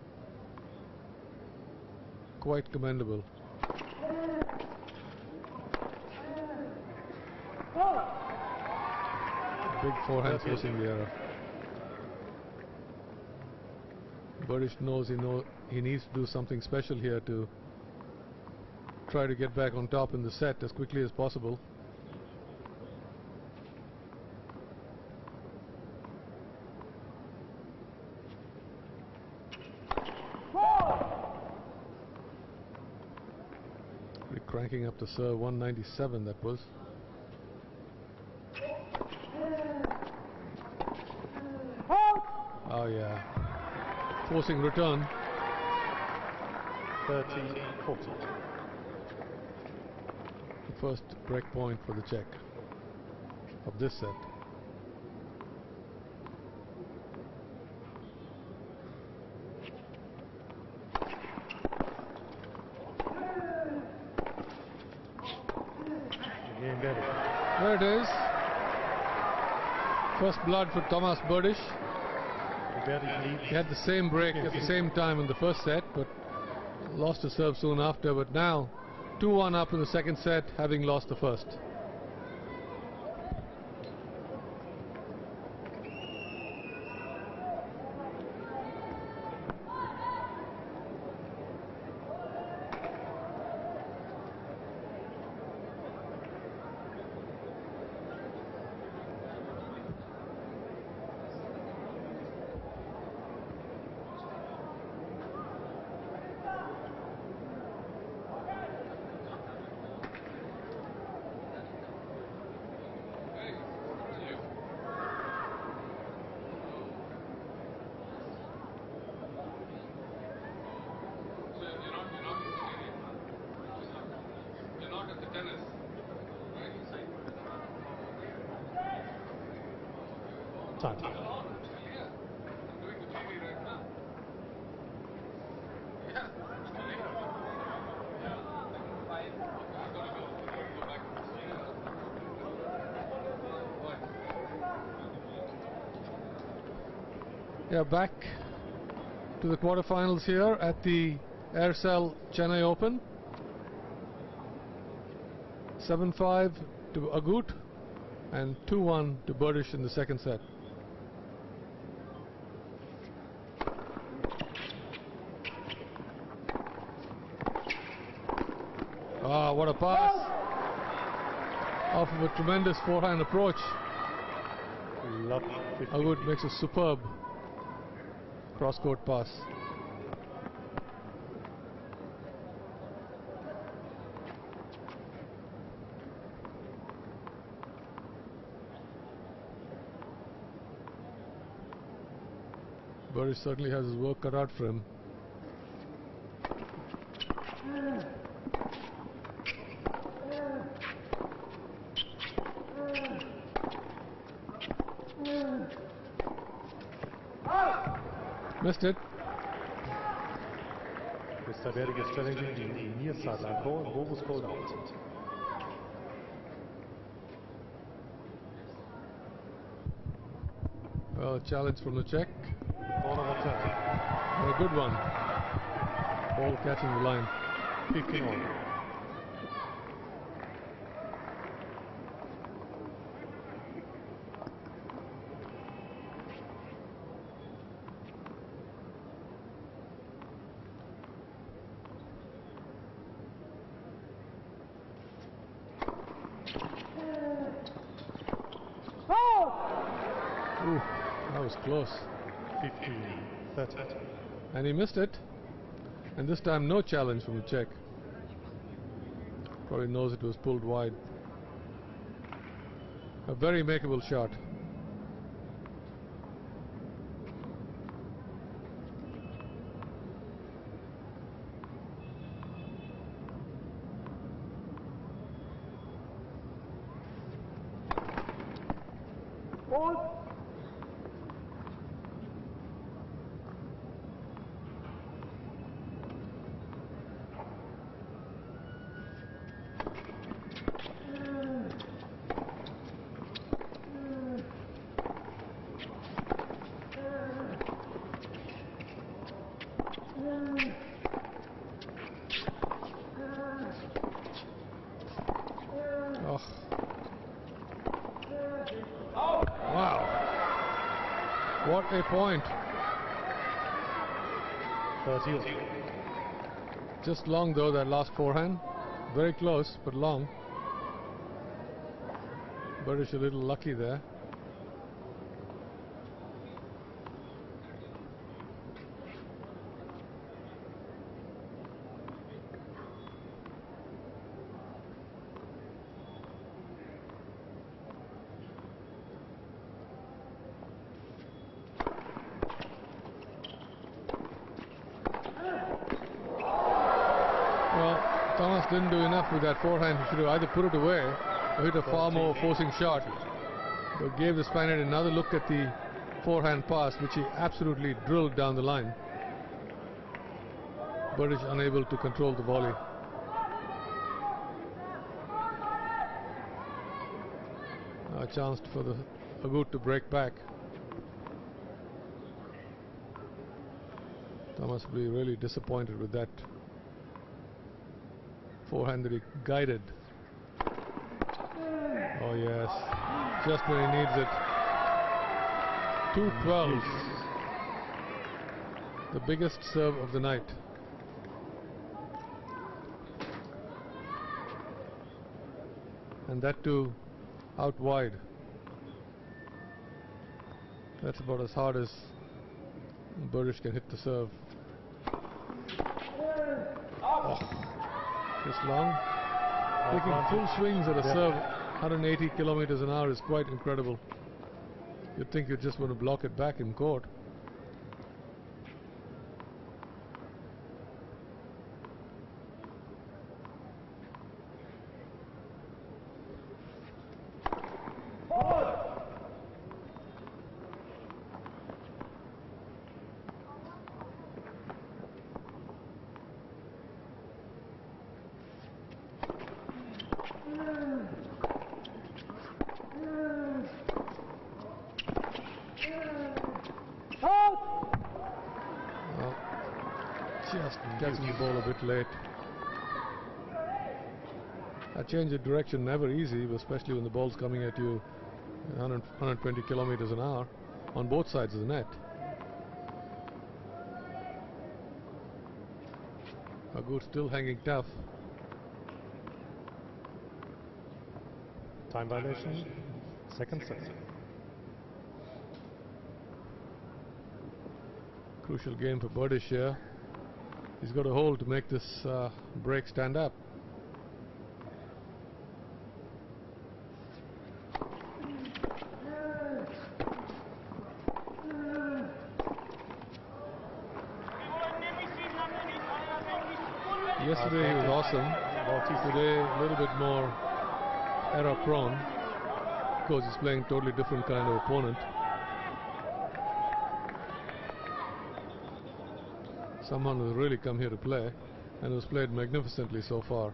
Quite commendable. Big forehand forcing the error. BERDYCH knows he needs to do something special here to try to get back on top in the set as quickly as possible. Really cranking up the serve. 197 that was. Oh yeah. Forcing return. 30-40. The first break point for the Czech of this set. Game better. There it is. First blood for Tomas BERDYCH. He had the same break at the same time in the first set, but lost his serve soon after. But now 2-1 up in the second set, having lost the first. Time. Yeah, back to the quarterfinals here at the Aircel Chennai Open. 7-5 to Agut and 2-1 to BERDYCH in the second set. Ah, what a pass! Off of a tremendous forehand approach. Lucky 50. Agut makes a superb cross-court pass. Berdych certainly has his work cut out for him. Missed it. Mr. BERDYCH is challenging the near sideline call, and ball was called out. Well, challenge from the Czech. Ball on the turn. And a good one. Ball catching the line. 15 on. Ooh, that was close. 15-30. And he missed it. And this time no challenge from the Czech. Probably knows it was pulled wide. A very makeable shot. Oh. Wow. What a point. 30. Just long though, that last forehand. Very close, but long. Berdych a little lucky there. Tomas didn't do enough with that forehand. He should have either put it away or hit a far more forcing shot. But gave the Spaniard another look at the forehand pass, which he absolutely drilled down the line. Berdych unable to control the volley. A chance for the Agut to break back. Tomas will be really disappointed with that forehand that he guided. Oh yes, just when he needs it. 2-12. The biggest serve of the night. And that too out wide. That's about as hard as Berdych can hit the serve. Oh. This long. Taking full swings at a serve 180 kilometers an hour is quite incredible. You'd think you'd just want to block it back in court. Just catching the ball a bit late. A change of direction never easy, especially when the ball's coming at you 120 kilometers an hour on both sides of the net. Agut still hanging tough. Time violation. Second set. Crucial game for Berdych here. He's got a hold to make this break stand up. Yesterday he was awesome. Today a little bit more error prone. Of course he's playing totally different kind of opponent. Someone who's really come here to play and who's played magnificently so far.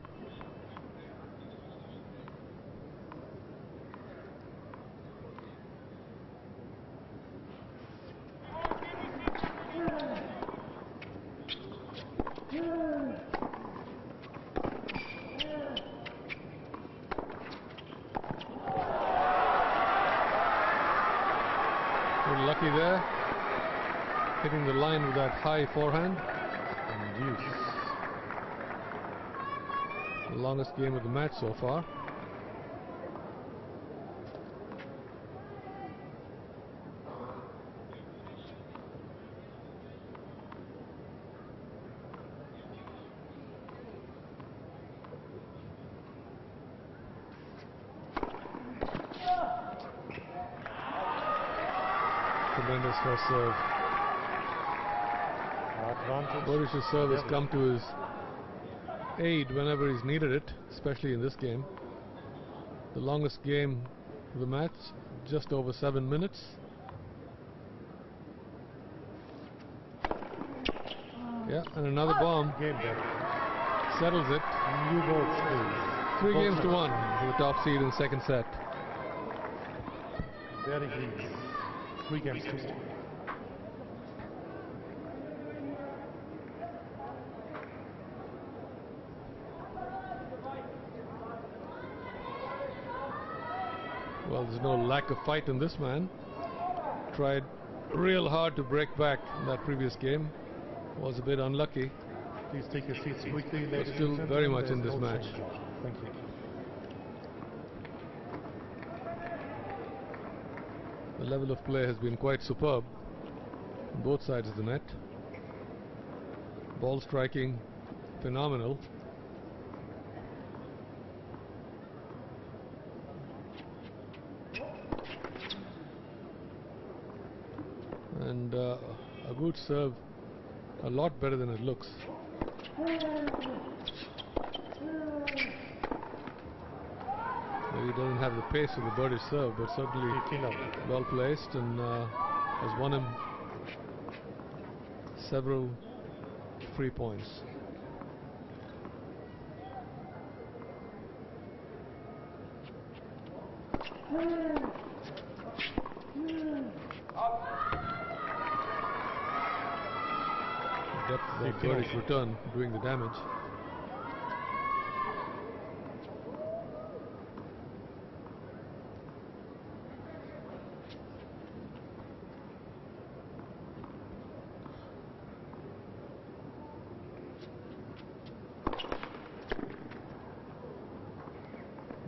Lucky there, hitting the line with that high forehand. And use the longest game of the match so far. Tremendous first serve. Berdych's serve has come to his aid whenever he's needed it, especially in this game. The longest game of the match, just over 7 minutes. Yeah, and another bomb. Game Settles it. New balls, please. 3 games to 1 for the top seed in the second set. Very easy. 3 games to 1. Well, there's no lack of fight in this man. Tried real hard to break back in that previous game. Was a bit unlucky. Please take your seats quickly, But ladies still and gentlemen. very much in There's this no match. change. Thank you. The level of play has been quite superb on both sides of the net. Ball striking phenomenal. And Agut's serve a lot better than it looks. Maybe he doesn't have the pace of the Berdych serve, but certainly well placed and has won him several free points. Depth of that Berdych return doing the damage.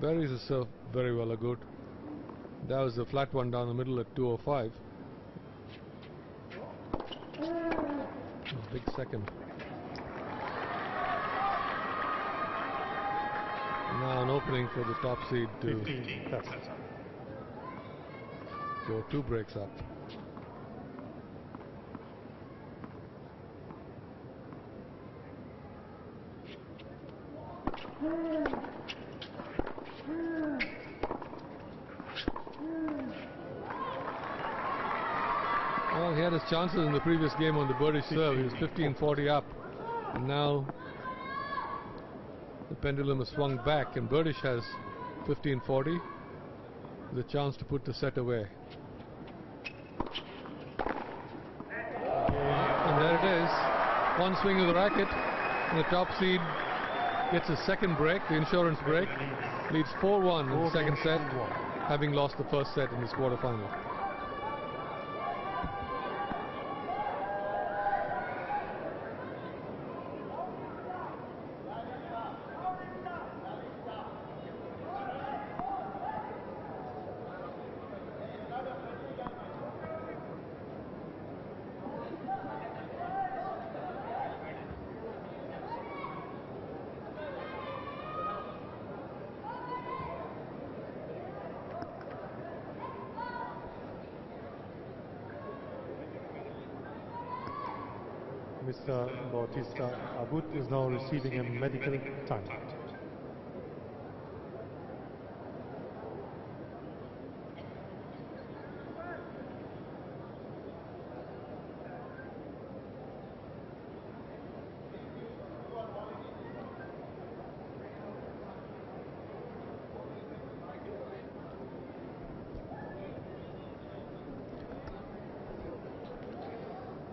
Berdych is served very well, Agut. That was a flat one down the middle at 205. Big second. Now an opening for the top seed to go 2 breaks up. Well, he had his chances in the previous game on the Berdych serve. He was 15-40 up. And now the pendulum has swung back and Berdych has 15-40 with a chance to put the set away. And there it is. One swing of the racket and the top seed gets his second break, the insurance break. Leads 4-1 in the second set, having lost the first set in this quarterfinal. Mr. Bautista Agut is now receiving a medical timeout.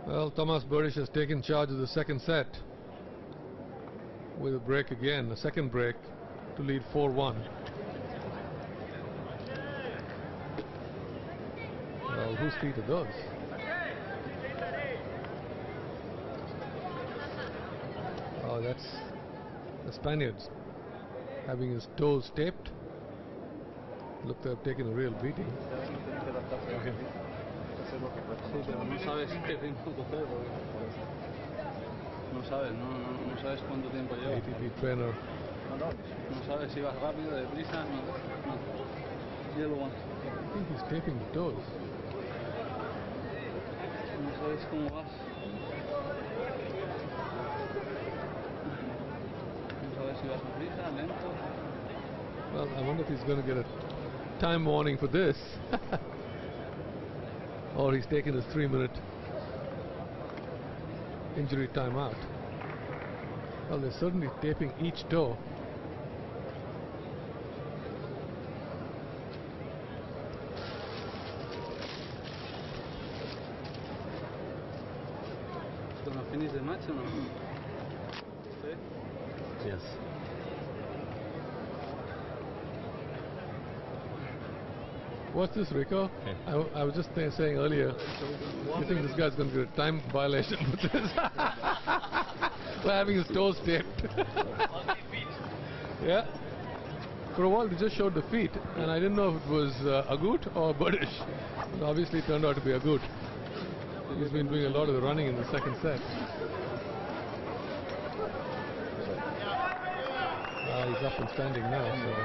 Well, Tomas BERDYCH has taken charge of the second set with a break again, a second break to lead 4-1. Well, whose feet are those? Oh, that's the Spaniards having his toes taped. Look, they've taken a real beating. Sí, pero no sabes qué ritmo coger. No sabes, no sabes cuánto tiempo lleva. ATP trainer. No sabes si vas rápido, deprisa, no. Yellow one. I think he's taping the toes. No sabes cómo vas. No sabes si vas deprisa, lento. Well, I wonder if he's going to get a time warning for this. Or he's taken his 3-minute injury timeout. Well, they're certainly taping each toe. ¿Gonna finish the match or no? Sí. Yes. What's this, Rico? I was just saying earlier, you think this guy's going to get a time violation for this? For having his toes taped. Yeah. For a while they just showed the feet, and I didn't know if it was Agut or BERDYCH. But obviously it turned out to be Agut. He's been doing a lot of the running in the second set. He's up and standing now, so...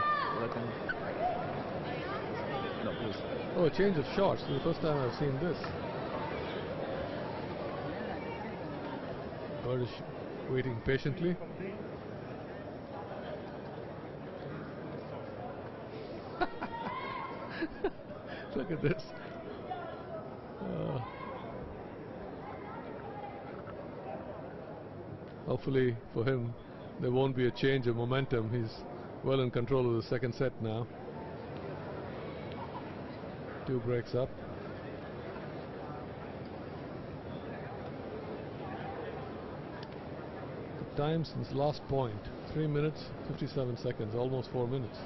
Oh, a change of shots. This is the first time I've seen this. BERDYCH waiting patiently. Look at this. Hopefully for him there won't be a change of momentum. He's well in control of the second set now. 2 breaks up. The time since last point, 3 minutes 57 seconds, almost 4 minutes.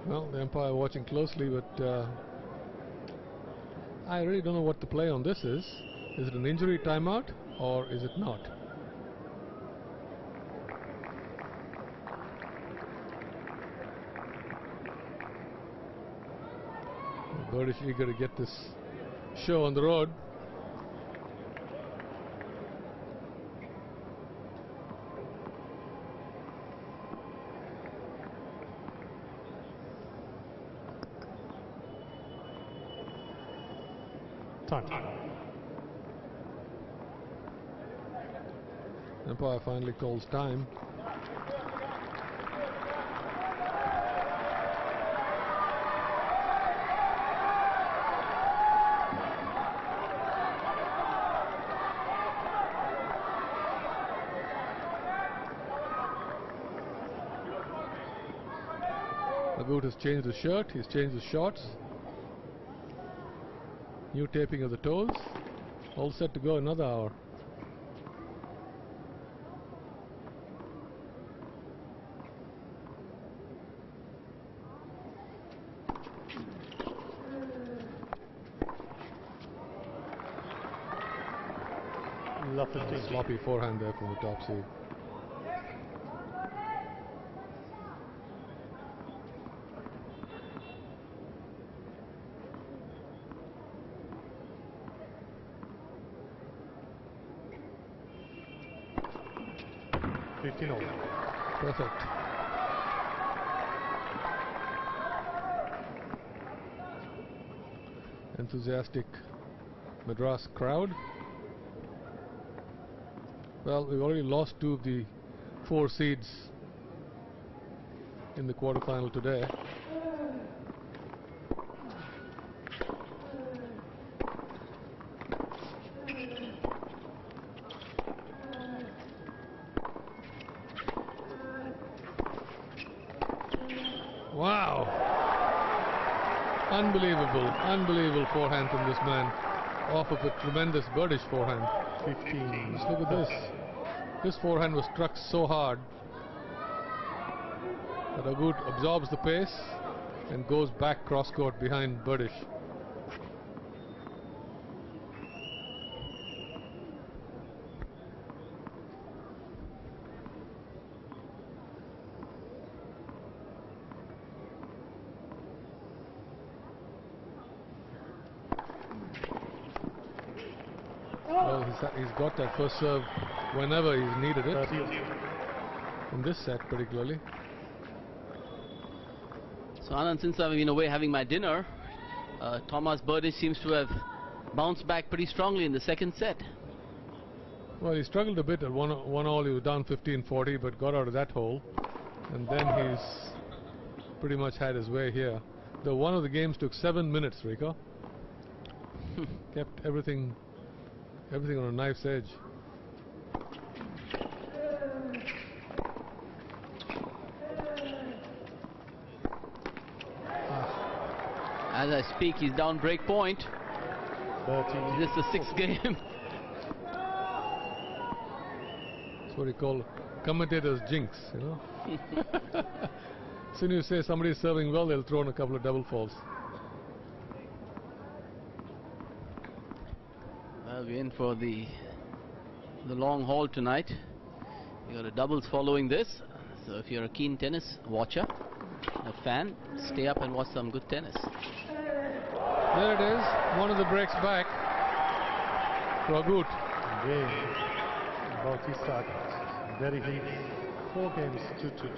Well, the umpire watching closely, but I really don't know what the play on this is. Is it an injury timeout or is it not? BERDYCH eager to get this show on the road. Time. Umpire finally calls time. Agut has changed his shirt, he's changed his shorts. New taping of the toes. All set to go another hour. Sloppy forehand there from the top seed. Perfect. enthusiastic Madras crowd. Well, we've already lost 2 of the 4 seeds in the quarterfinal today. Wow! Unbelievable forehand from this man, off of a tremendous Birdych forehand. 15. Just look at this. This forehand was struck so hard that Agut absorbs the pace and goes back cross court behind Birdych. Well, he's got that first serve whenever he's needed it. In this set particularly. So Anand, since I've been away having my dinner, Tomas BERDYCH seems to have bounced back pretty strongly in the second set. Well, he struggled a bit at 1-1. He was down 15-40, but got out of that hole, and then he's pretty much had his way here. The one of the games took 7 minutes, Rico. Kept everything on a knife's edge. As I speak, he's down break point. 13. This is the 6th game. That's what you call commentators jinx, you know. As soon as you say somebody's serving well, they'll throw in a couple of double faults. Well, we're in for the long haul tonight. We got a doubles following this. So if you're a keen tennis watcher, a fan, stay up and watch some good tennis. There it is, one of the breaks back for Agut. Again, Bautista Agut. Very leads 4 games 2-2.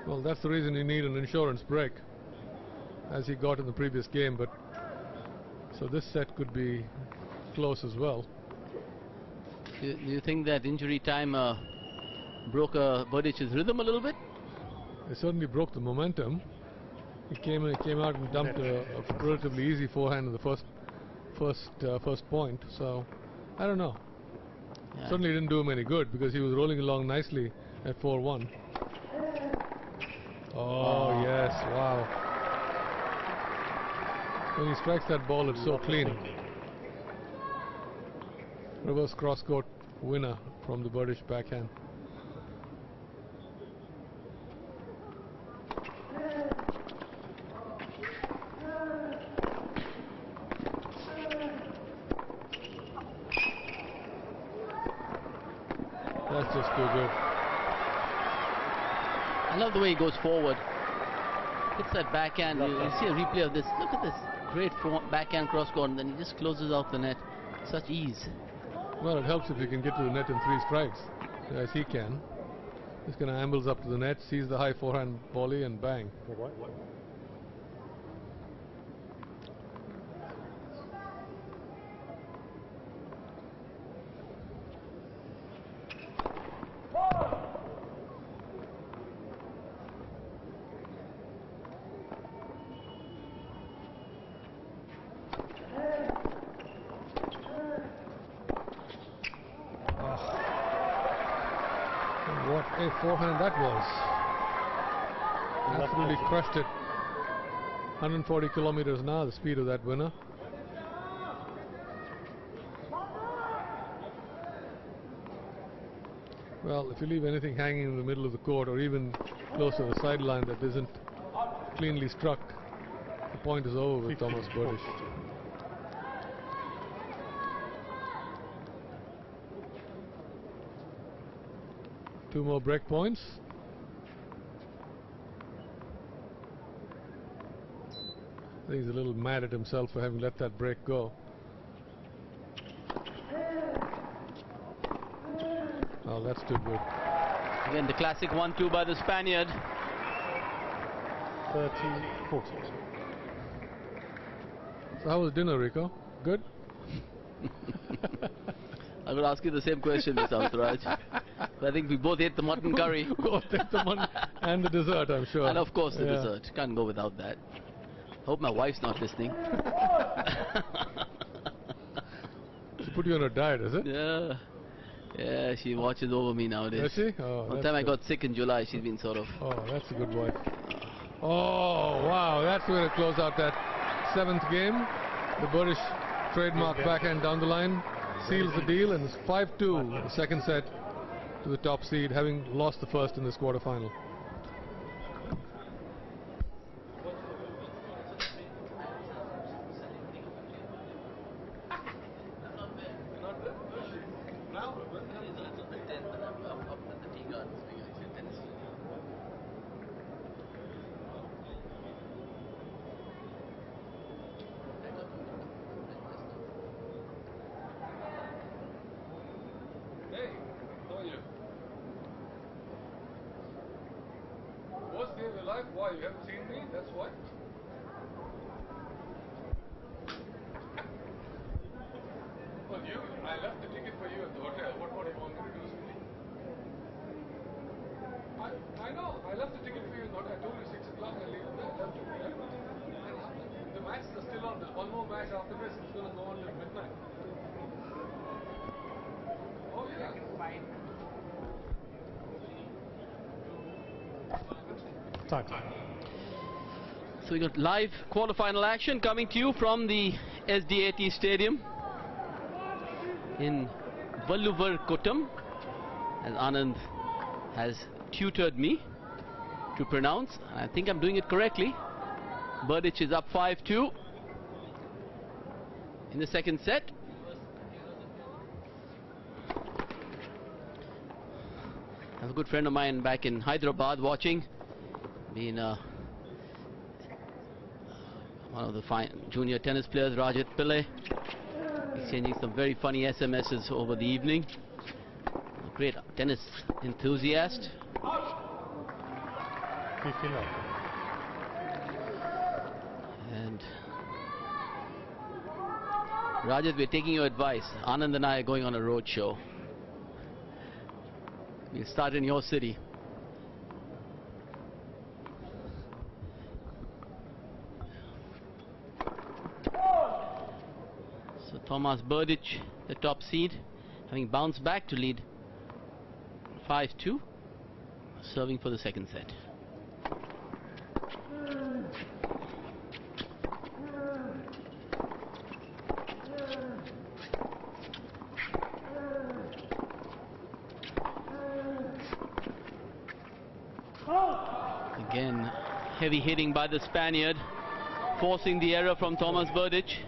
Well, that's the reason you need an insurance break, as he got in the previous game. But so this set could be close as well. Do you think that injury time broke BERDYCH's rhythm a little bit? It certainly broke the momentum. He came out and dumped a relatively easy forehand in the first point. So I don't know. Yeah. Certainly didn't do him any good, because he was rolling along nicely at 4-1. Oh yes, wow. When he strikes that ball, it's so clean. Reverse cross court winner from the BERDYCH backhand. That's just too good. I love the way he goes forward. Hits that backhand. You see a replay of this. Look at this great backhand cross court, and then he just closes out the net. Such ease. Well, it helps if you can get to the net in 3 strikes, as he can. Just kind of ambles up to the net, sees the high forehand volley, and bang. What a forehand that was. Absolutely crushed it. 140 kilometers an hour, the speed of that winner. Well, if you leave anything hanging in the middle of the court, or even close to the sideline that isn't cleanly struck, the point is over with Tomas BERDYCH. 2 more break points. I think he's a little mad at himself for having let that break go. Oh, that's too good. Again, the classic 1-2 by the Spaniard. 30-40. So how was dinner, Rico? Good? I would ask you the same question, Mr. Avtaraj. I think we both ate the mutton curry. And the dessert, I'm sure. And of course the dessert. Can't go without that. Hope my wife's not listening. She put you on a diet, is it? Yeah. Yeah, she watches over me nowadays. Does she? Oh, One that's time I good. got sick in July, she's been sort of... Oh, that's a good wife. Oh, wow, that's going to close out that 7th game. The Berdych trademark backhand down the line seals the deal, and it's 5-2 the second set to the top seed, having lost the first in this quarterfinal. Hey, how are you? Worst day of your life? Why? You haven't seen me? That's why? Well, I left the ticket for you at the hotel. What more do you want me to do, sweetie? I know. I left the ticket for you in the hotel. I told you 6 o'clock I leave it there. Left it there. And the matches are still on. There's one more match after this. It's going to go on till midnight. Oh, yeah. Time. So we got live quarterfinal action coming to you from the SDAT Stadium in Valluvar, as Anand has tutored me to pronounce. I think I'm doing it correctly. Berdych is up 5-2 in the second set. I have a good friend of mine back in Hyderabad watching. Been one of the fine junior tennis players, Rajat Pillai, exchanging some very funny SMSs over the evening. A great tennis enthusiast. 59. And Rajat, we're taking your advice. Anand and I are going on a road show. We'll start in your city. So Tomas BERDYCH, the top seed, having bounced back to lead 5-2, serving for the second set. Again, heavy hitting by the Spaniard, forcing the error from Tomas BERDYCH.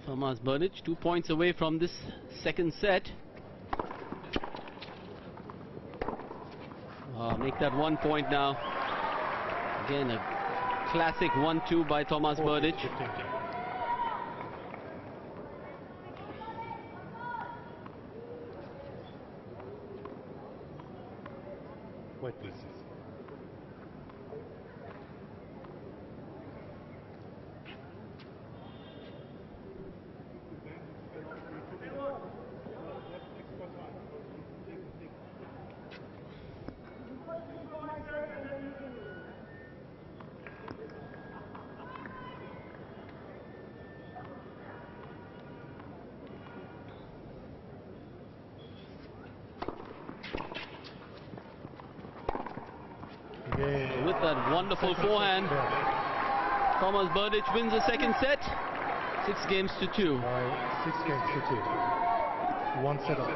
Tomas BERDYCH 2 points away from this second set. Make that 1 point now. Again, a classic 1-2 by Tomas BERDYCH. Wait, please. Game. With that wonderful Second forehand, set there. Tomas BERDYCH wins the second set, 6 games to 2. By 6 games to 2. One set up.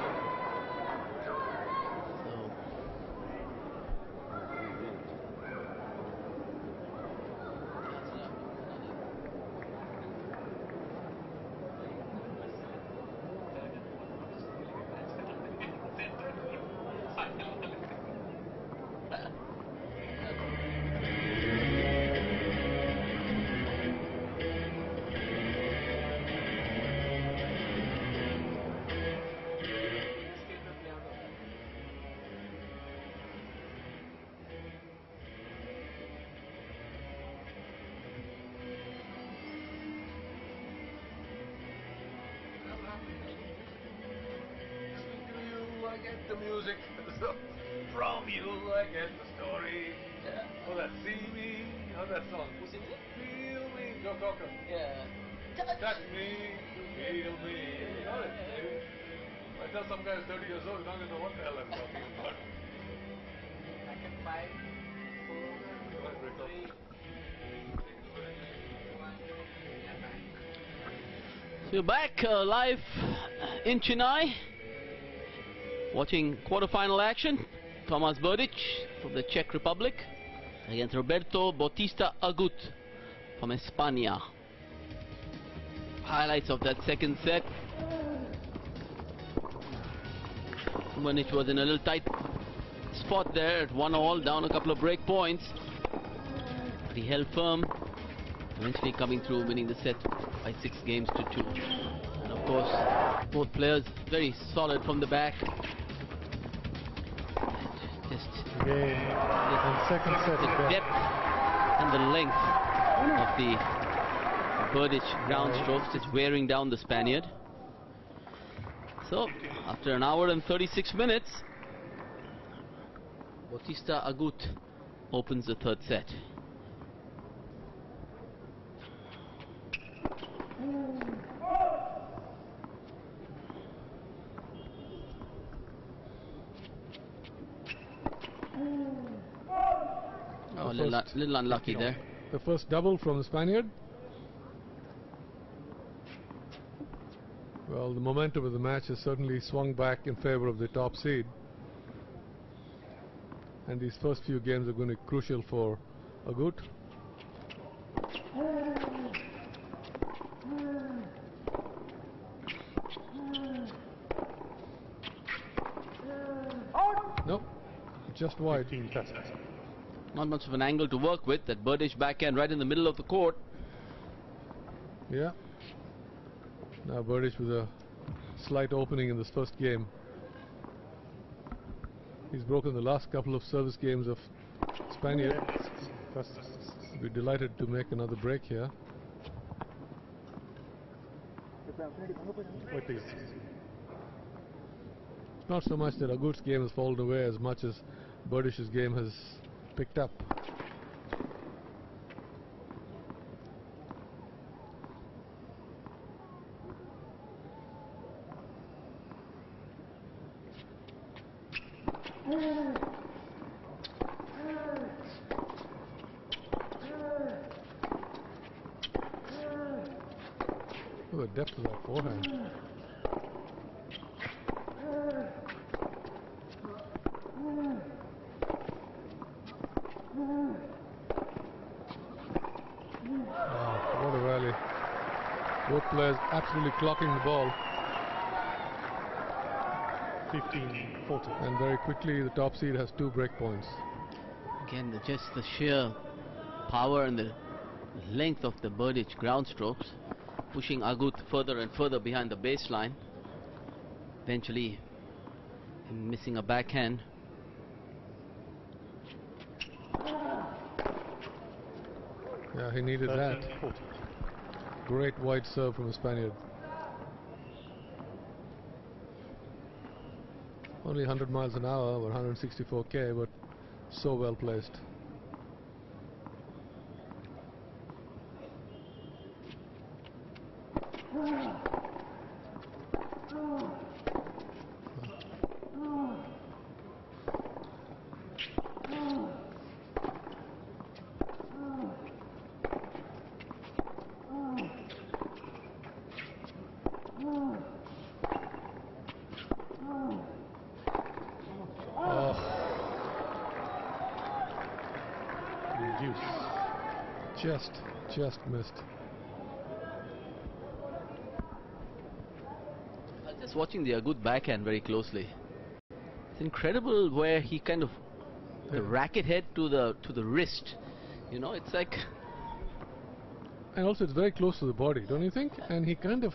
I get the music. From you I get the story. Oh, that See Me. Oh, that song. Who sings it? Feel Me. Joe Cocker. Yeah. Touch me. Feel me. You know it. If I tell some guy who's 30 years old, he's not going to know what the hell I'm talking about. Second 5, 4, 3. So you're back live in Chennai, watching quarter-final action. Tomas BERDYCH from the Czech Republic against Roberto BAUTISTA AGUT from España. Highlights of that second set. BERDYCH was in a little tight spot there at 1-all, down a couple of break points. But he held firm, eventually coming through, winning the set by 6 games to 2. And of course, both players very solid from the back. Just Game. And second set the there. depth and the length of the BERDYCH ground strokes just wearing down the Spaniard. So, after an hour and 36 minutes, BAUTISTA AGUT opens the third set. Oh, a little unlucky there. The first double from the Spaniard. Well, the momentum of the match has certainly swung back in favor of the top seed. And these first few games are going to be crucial for Agut. Nope, just wide. 15 passes. Not much of an angle to work with. That BERDYCH backhand right in the middle of the court. Yeah. Now BERDYCH with a slight opening in this first game. He's broken the last couple of service games of Spaniard. We're delighted to make another break here. Wait, please. It's not so much that Agut's game has fallen away as much as BERDYCH's game has picked up. Look at the depth of that forehand. Wow, what a rally. Both players absolutely clocking the ball. 15-14. And very quickly the top seed has 2 break points. Again, just the sheer power and the length of the BERDYCH ground strokes, pushing Agut further and further behind the baseline. Eventually missing a backhand. Yeah, he needed that. 13-14. Great wide serve from the Spaniard. Only 100 miles an hour, or 164 km, but so well placed. Deuce. Just missed. I was just watching the Agut backhand very closely. It's incredible where he kind of the racket head to the wrist. You know, it's like. And also it's very close to the body, don't you think? And he kind of,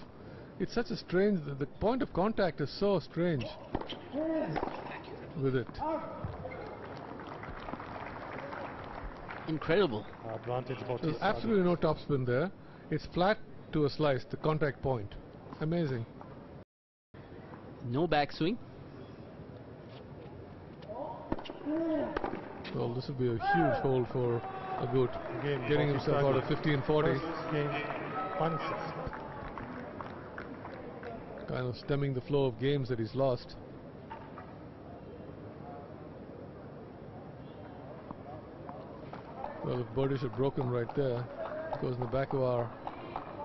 it's such a strange, the point of contact is so strange with it. Incredible. Advantage There's Bautista. absolutely no topspin there. It's flat to a slice, the contact point. Amazing. No backswing. Well, this would be a huge hole for Agut, Again, getting Bautista himself out of Agut. 15-40. First game, final set. Kind of stemming the flow of games that he's lost. Well, if BERDYCH had broken right there, it goes in the back of our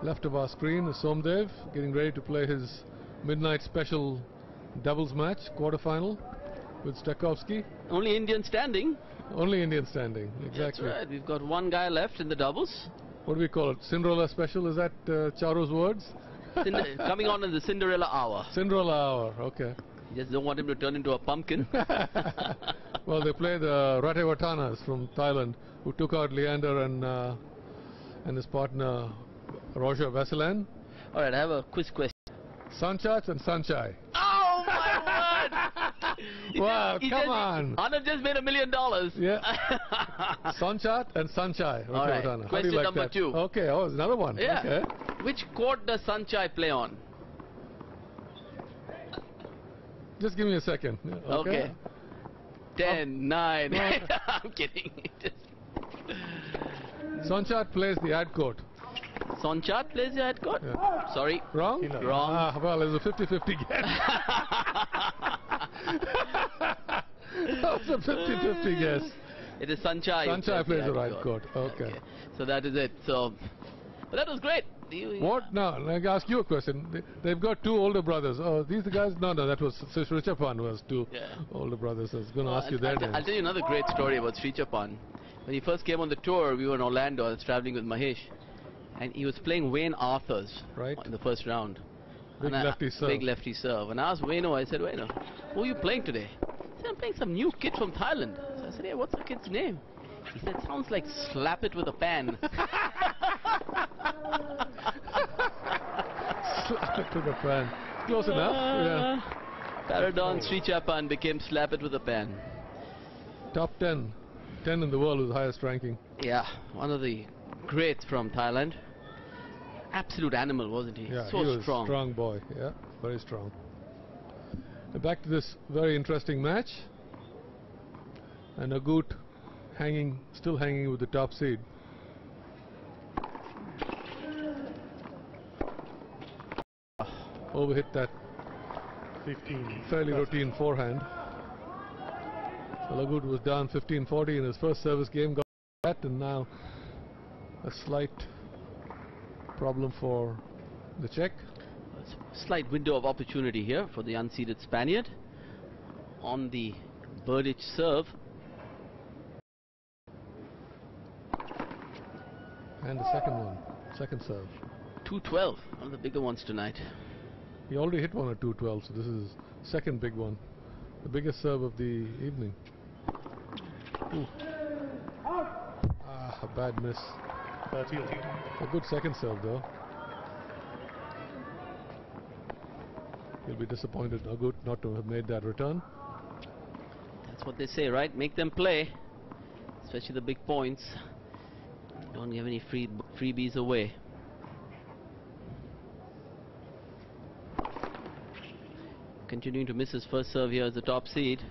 left of our screen is Somdev getting ready to play his midnight special doubles match, quarterfinal with Stakovsky. Only Indian standing. Only Indian standing, exactly. That's right. We've got one guy left in the doubles. What do we call it? Cinderella special? Is that Charu's words? Coming on in the Cinderella hour. Cinderella hour, okay. You just don't want him to turn into a pumpkin. Well, they play the Ratewatanas from Thailand, who took out Leander and his partner Roger Vasselin. All right, I have a quiz question. Sanchat and Sanchai. Oh my word! Wow, come on. Anand just made $1 million. Yeah. Sanchat and Sanchai. All right, Ratewatana. How do question you like number that? 2. Okay, oh, it's another one. Yeah. Okay. Which court does Sanchai play on? Just give me a second. Yeah, Okay. 10, 9. No. I'm kidding. Sanchat plays the ad court. Sanchat plays the head court? Yeah. Sorry. Wrong? No. Wrong. Ah, well, it's a 50-50 guess. That was a 50-50 guess. It is Sanchai. who Sanchai plays the head right court. Okay. So that is it. So, but that was great. What? No, let me ask you a question. They've got 2 older brothers. Oh, these the guys? No, that was Srichapan was 2 Yeah. older brothers. I was going to ask you their I'll names. tell you another great story about Srichapan. When he first came on the tour, we were in Orlando. I was traveling with Mahesh. And he was playing Wayne Arthurs Right. in the first round. Big And lefty serve. Big lefty serve. And I asked Wayno, I said, Wayno, who are you playing today? He said, I'm playing some new kid from Thailand. So I said, hey, what's the kid's name? He said, sounds like slap it with a pan. Slap it to the fan. Close enough. Yeah. Paradon Srichapan became slap it with a pan. Top 10. 10 in the world with the highest ranking. Yeah, one of the greats from Thailand. Absolute animal, wasn't he? Yeah, So he was strong. a strong boy. Yeah, very strong. And back to this very interesting match. And Agut still hanging with the top seed. Overhit that 15. fairly routine forehand. So Agut was down 15-40 in his first service game, got that, and now a slight problem for the Czech. Slight window of opportunity here for the unseeded Spaniard on the BERDYCH serve. And the second one, second serve. 212, one of the bigger ones tonight. He already hit one at 212, so this is second big one. The biggest serve of the evening. Ooh. Ah, a bad miss. 13. A good second serve though. He'll be disappointed, Agut, not to have made that return. That's what they say, right? Make them play, especially the big points. Don't give any freebies away. Continuing to miss his first serve here as the top seed.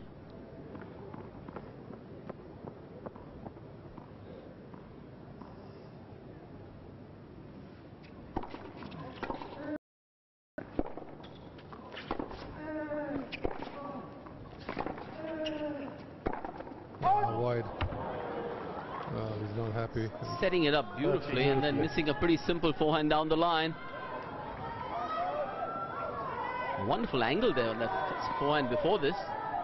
Wide. Well, he's not happy. Setting it up beautifully and then missing a pretty simple forehand down the line. Wonderful angle there on that forehand before this.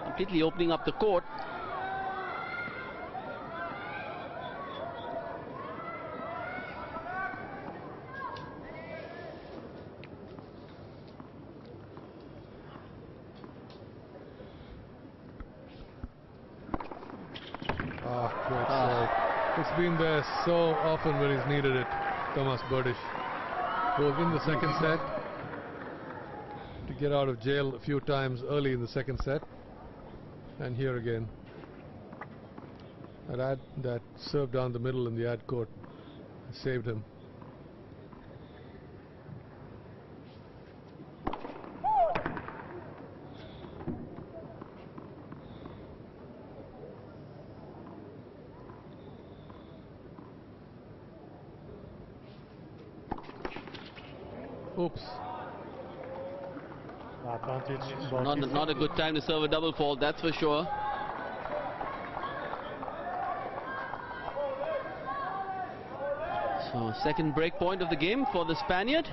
Completely opening up the court. Great serve. It's been there so often when he's needed it, Tomas BERDYCH. Both in the second set, to get out of jail a few times early in the second set, and here again. That serve down the middle in the ad court saved him. Oops. Advantage. Not a good time to serve a double fault, that's for sure. So second break point of the game for the Spaniard.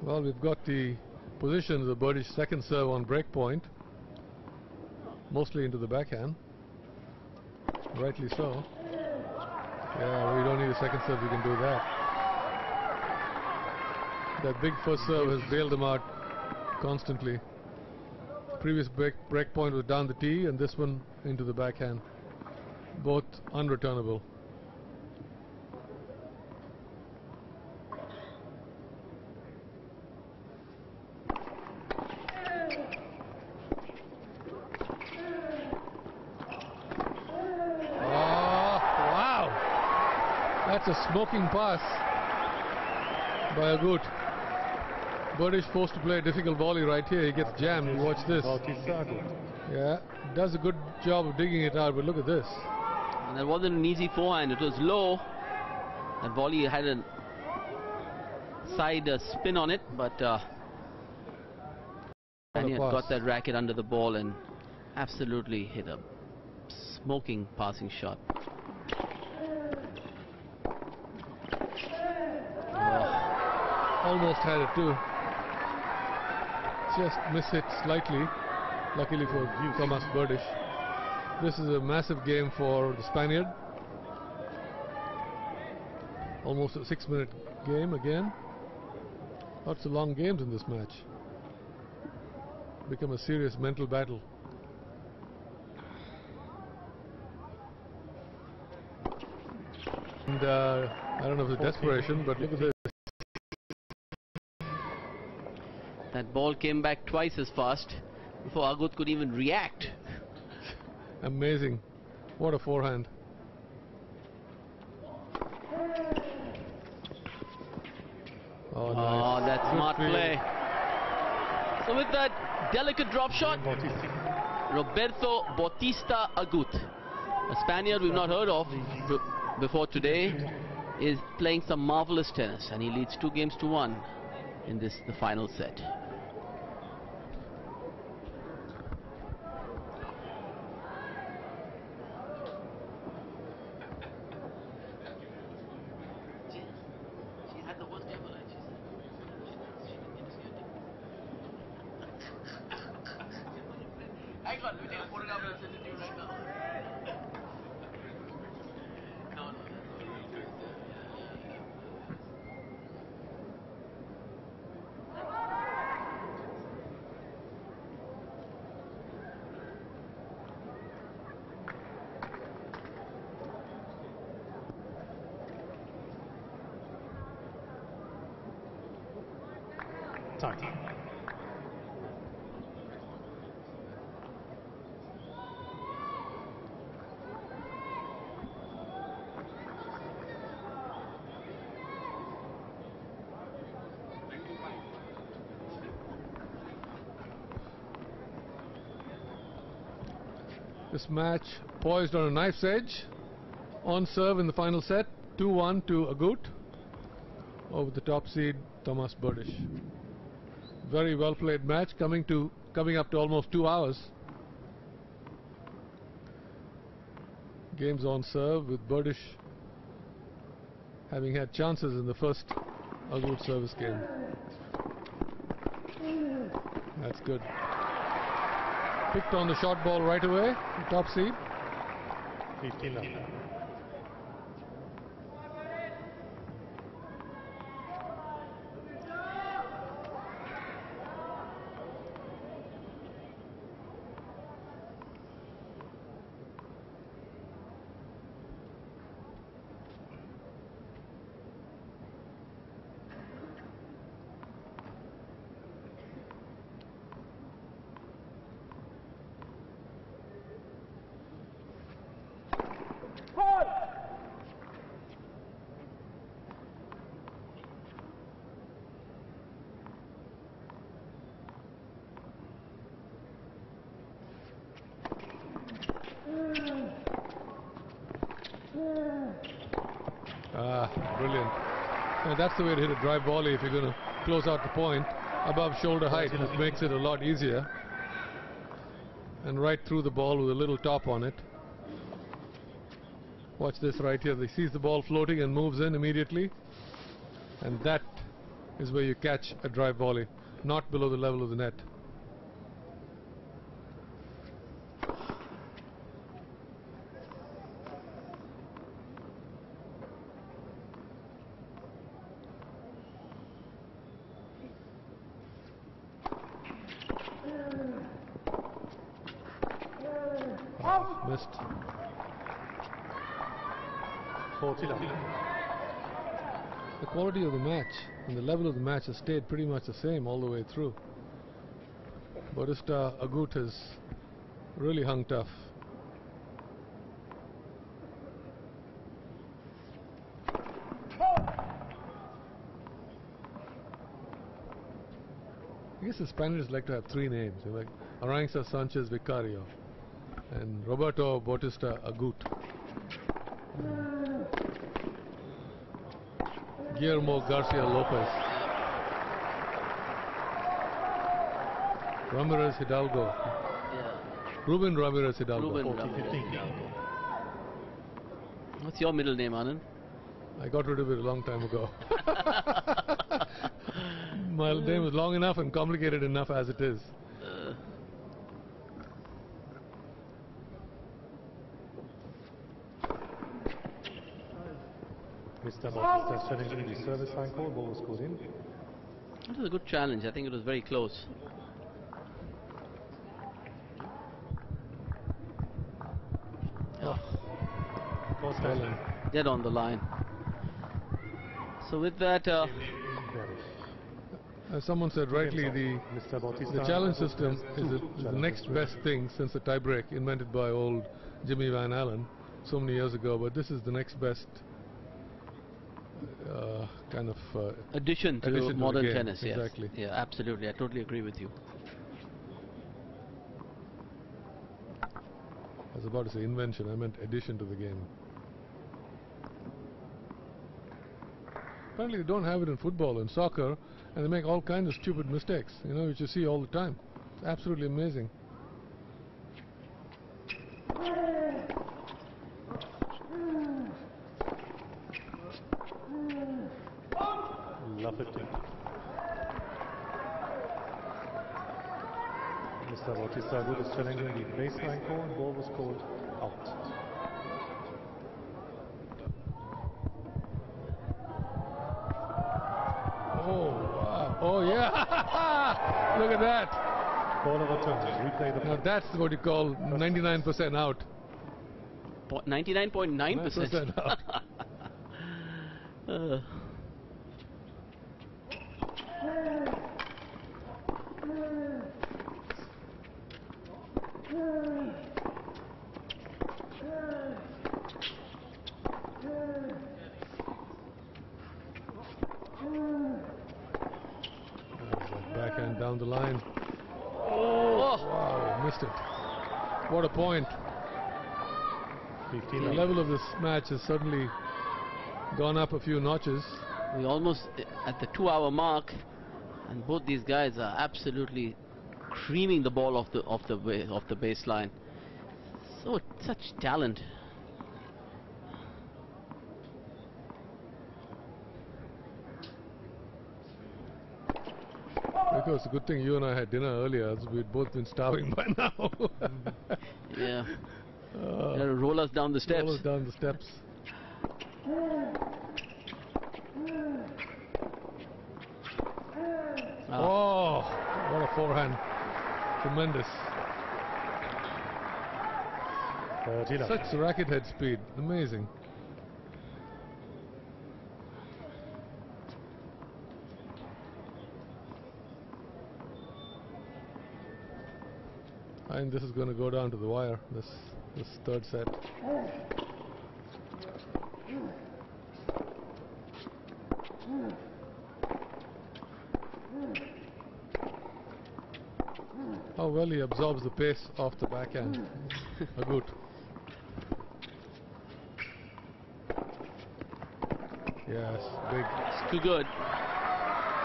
Well, we've got the position of the BERDYCH second serve on break point, mostly into the backhand. Rightly so. Yeah, we don't need a second serve, we can do that. That big first serve has bailed him out constantly. Previous break point was down the tee, and this one into the backhand. Both unreturnable. That's a smoking pass by Agut. BERDYCH forced to play a difficult volley right here. He gets jammed. Watch this. Bautista Agut. Yeah, does a good job of digging it out, but look at this. And that wasn't an easy forehand. It was low. That volley had a side spin on it, but Spaniard got that racket under the ball and absolutely hit a smoking passing shot. Almost had it too. Just mishit slightly, luckily for Tomas BERDYCH. This is a massive game for the Spaniard. Almost a 6-minute game again. Lots of long games in this match. Become a serious mental battle. And I don't know if it's desperation, but look at this. That ball came back twice as fast before Agut could even react. Amazing. What a forehand. Oh, nice. That's Good smart field. play. So with that delicate drop shot, Roberto Bautista Agut, a Spaniard we've not heard of before today, is playing some marvelous tennis, and he leads 2-1 in the final set. Time. This match poised on a knife's edge. On serve in the final set, 2-1 to Agut over the top seed Tomas BERDYCH. Very well played match, coming up to almost 2 hours. Games on serve with BERDYCH having had chances in the first Agut service game. That's good. Picked on the short ball right away, the top seed. 15-9. brilliant. And that's the way to hit a drive volley if you're going to close out the point above shoulder height. It makes it a lot easier. And right through the ball with a little top on it. Watch this right here. He sees the ball floating and moves in immediately. And that is where you catch a drive volley, not below the level of the net. Missed. 49. The quality of the match and the level of the match has stayed pretty much the same all the way through. Bautista Agut has really hung tough. I guess the Spaniards like to have three names. They're like Arantxa Sanchez Vicario and Roberto Bautista Agut. Guillermo Garcia Lopez. Ramirez Hidalgo. Yeah. Ruben Ramirez Hidalgo. Ruben Ramirez Hidalgo. What's your middle name, Anand? I got rid of it a long time ago. My name is long enough and complicated enough as it is. Mr. Bautista challenging the service line call. Ball was scored in. It was a good challenge. I think it was very close. Dead on the line. So with that, as someone said rightly, the challenge system is the next best thing since the tiebreak invented by old Jimmy Van Allen so many years ago. But this is the next best kind of addition to modern tennis. Exactly. Yes. Yeah, absolutely. I totally agree with you. I was about to say invention. I meant addition to the game. Apparently they don't have it in football and soccer, and they make all kinds of stupid mistakes, you know, which you see all the time. It's absolutely amazing. Love it. Mr. Bautista Agut is challenging the baseline call, and ball was called out. Oh, wow. Oh, yeah. Look at that. Ball overturned. Replay the Now that's what you call 99% out. 99.9% out. Backhand down the line. Oh, wow, missed it. What a point. The level of this match has suddenly gone up a few notches. We're almost at the 2-hour mark, and both these guys are absolutely creaming the ball off the baseline. Such talent. Because it's a good thing you and I had dinner earlier, else we'd both been starving by now. Yeah. They'll roll us down the steps. Roll us down the steps. Oh, what a forehand. Tremendous. Such racket head speed. Amazing. And this is going to go down to the wire, this third set. How well he absorbs the pace off the backhand. Agut. Yes, big. It's too good.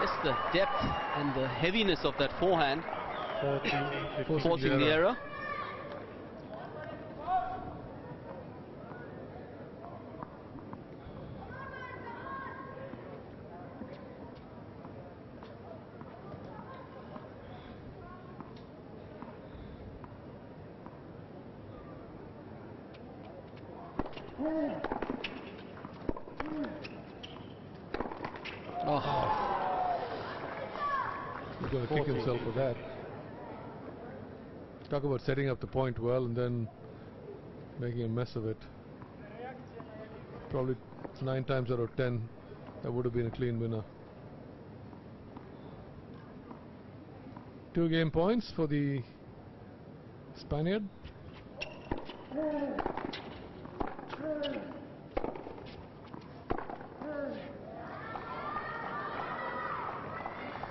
Just the depth and the heaviness of that forehand, 30, forcing the error. He's going to kick himself for that. Talk about setting up the point well and then making a mess of it. Probably 9 times out of 10 that would have been a clean winner. 2 game points for the Spaniard.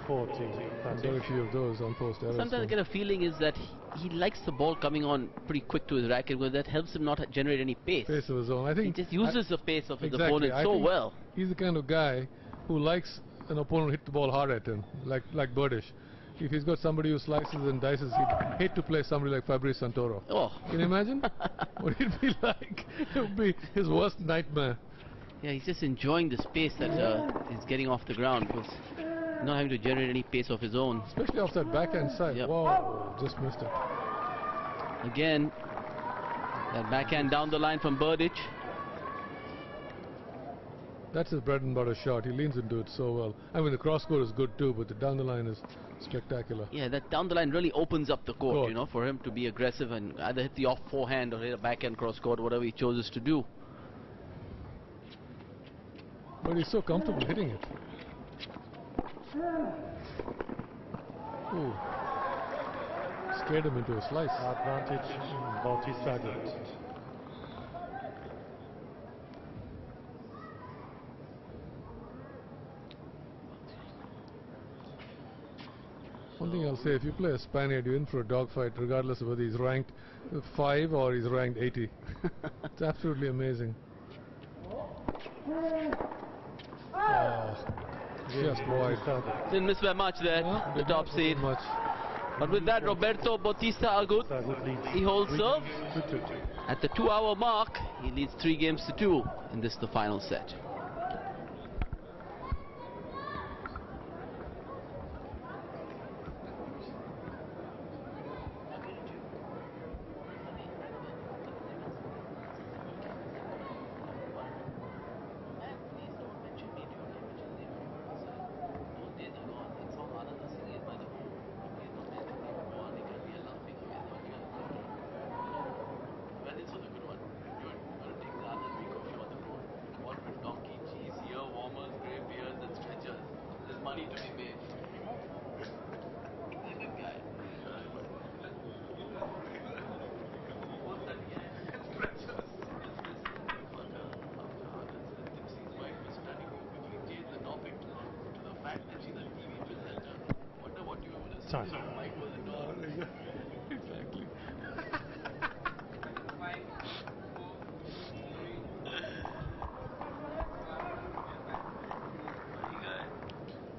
40. Very few of those unforced errors. Sometimes I get a feeling is that he likes the ball coming on pretty quick to his racket, because that helps him not generate any pace. Pace of his own. I think He just uses the pace of his exactly. opponent I so think well. He's the kind of guy who likes an opponent hit the ball hard at him, like BERDYCH. If he's got somebody who slices and dices, he'd hate to play somebody like Fabrice Santoro. Oh. Can you imagine what it'd be like? It would be his worst nightmare. Yeah, he's just enjoying the space that he's getting off the ground, because not having to generate any pace of his own. Especially off that backhand side. Yep. Whoa, just missed it. Again, that backhand down the line from BERDYCH. That's his bread and butter shot. He leans into it so well. I mean, the cross court is good too, but the down the line is spectacular. Yeah, that down the line really opens up the court, you know, for him to be aggressive and either hit the off forehand or hit a backhand cross court, whatever he chooses to do. But he's so comfortable hitting it. Ooh. Scared him into a slice. Advantage Bautista Agut. One thing I'll say, if you play a Spaniard, you're in for a dogfight regardless of whether he's ranked 5 or he's ranked 80. It's absolutely amazing. Just wide. Didn't miss by much there, the top seed. Much. But with that, Roberto Bautista Agut, he holds serve. At the 2-hour mark, he leads 3 games to 2 in this, the final set. Time. Exactly.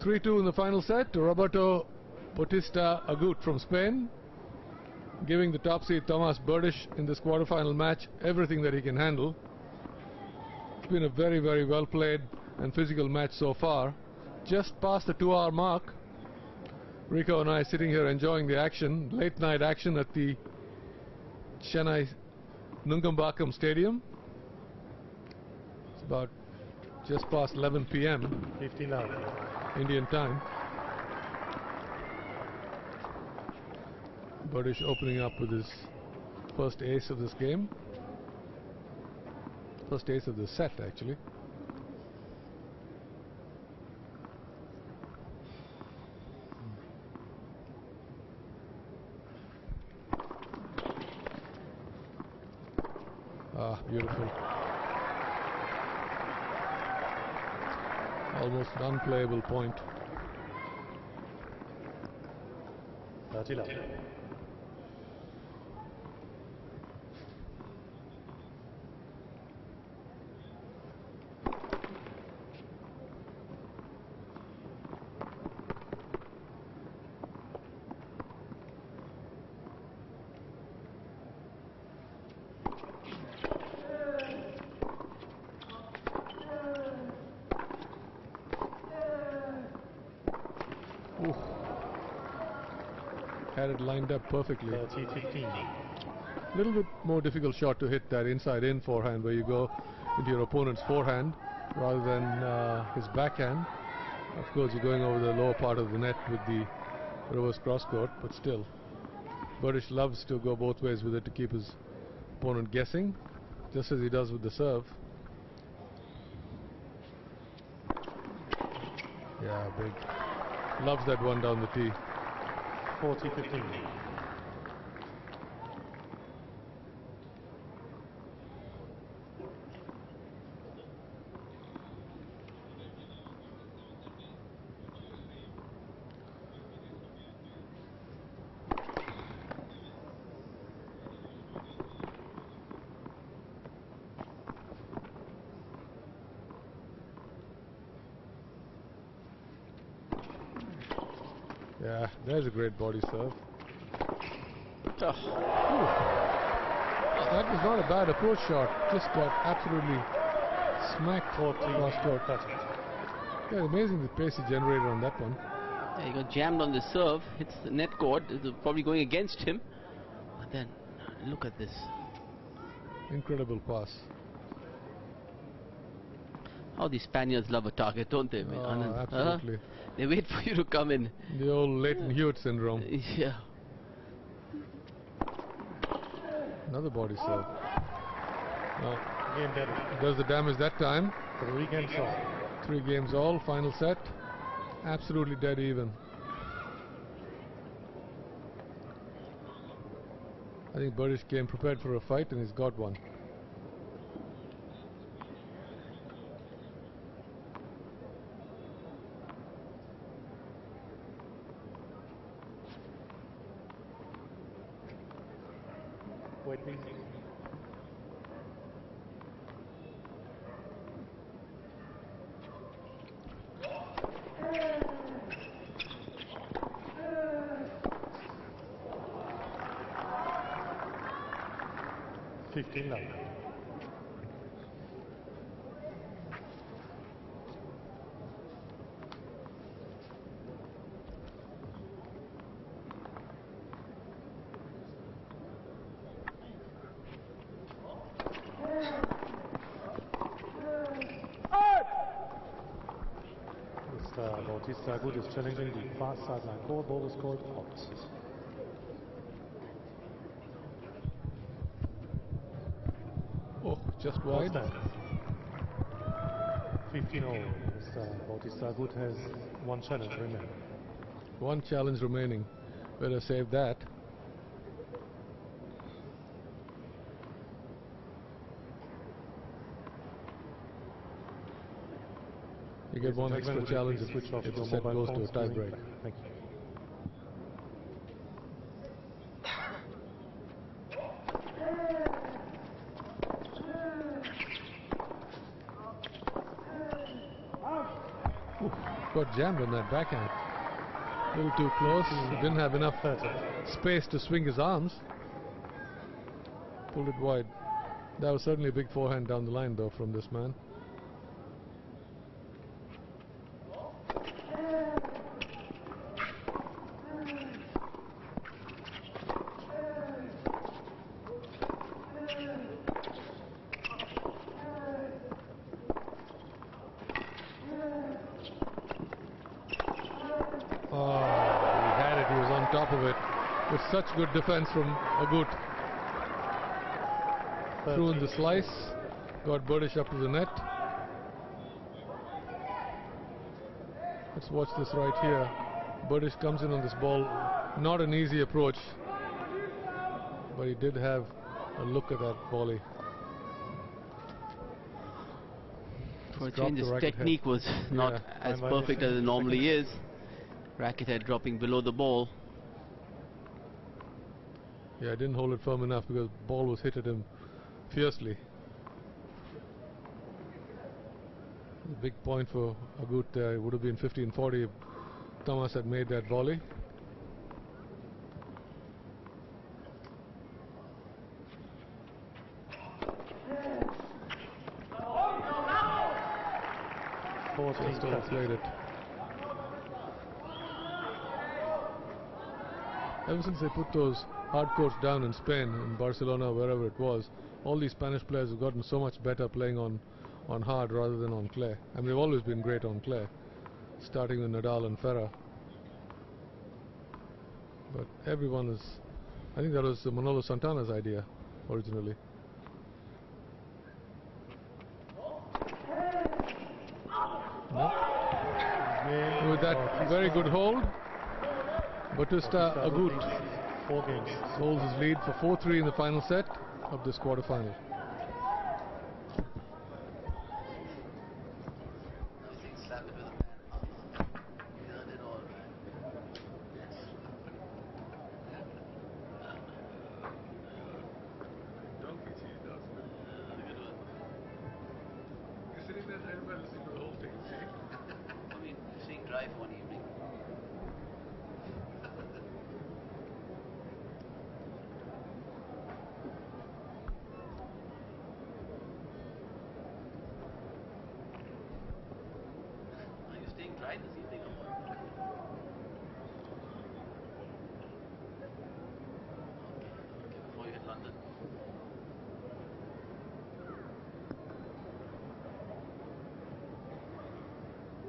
3-2 in the final set to Roberto Bautista Agut from Spain, giving the top seed Tomas BERDYCH in this quarterfinal match everything that he can handle. It's been a very, very well played and physical match so far. Just past the 2-hour mark. Rico and I sitting here enjoying the action, late night action at the Chennai Nungambakkam Stadium. It's about just past 11 p.m. 59. Indian time. BERDYCH opening up with his first ace of this game. First ace of the set, actually. Ah, beautiful. Almost an unplayable point. 39. Had it lined up perfectly. 30-15. Little bit more difficult shot to hit that inside-in forehand where you go into your opponent's forehand rather than his backhand. Of course, you're going over the lower part of the net with the reverse cross-court, but still, Berdych loves to go both ways with it to keep his opponent guessing, just as he does with the serve. Yeah, big. Loves that one down the tee. 40-15. Yeah, there's a great body serve. Oh. That was not a bad approach shot. Just got absolutely smacked cross court. Yeah, amazing the pace he generated on that one. Yeah, he got jammed on the serve. Hits the net cord. It's probably going against him. But then, look at this. Incredible pass. How the Spaniards love a target, don't they, Anand? Absolutely. They wait for you to come in. The old Leighton Hewitt syndrome. Yeah. Another body serve. Well, Game better. does the damage that time. 3 games all. 3 games all, final set. Absolutely dead even. I think Berdych came prepared for a fight and he's got one. Wait, please. $15. Bautista Agut is challenging the far sideline court. Ball is called out. Oh, just wide. 15-all. Mr. Bautista Agut has 1 challenge remaining. 1 challenge remaining. Better save that. You get 1 extra challenge if the set goes to a tie break. Thank you. Got jammed on that backhand. A little too close. He didn't have enough space to swing his arms. Pulled it wide. That was certainly a big forehand down the line though from this man. With such good defense from Agut. Threw in the slice, got Berdych up to the net. Let's watch this right here. Berdych comes in on this ball. Not an easy approach, but he did have a look at that volley. For a change, his technique was not as perfect as it normally is. Racket head dropping below the ball. Yeah, I didn't hold it firm enough because the ball was hit at him fiercely. The big point for Agut there. It would have been 15-40 if Tomas had made that volley. Just overplayed it. ever since they put those hard courts down in Spain, in Barcelona, wherever it was, all these Spanish players have gotten so much better playing on hard rather than on clay. I mean, they've always been great on clay, starting with Nadal and Ferrer. But everyone is, I think that was Manolo Santana's idea originally. With that very good hold, Bautista Agut 4 games. holds his lead for 4-3 in the final set of this quarterfinal. You're sitting there listening to the whole thing, see? I mean, seeing drive one evening. Are you staying dry this evening or what? Okay, before you hit London.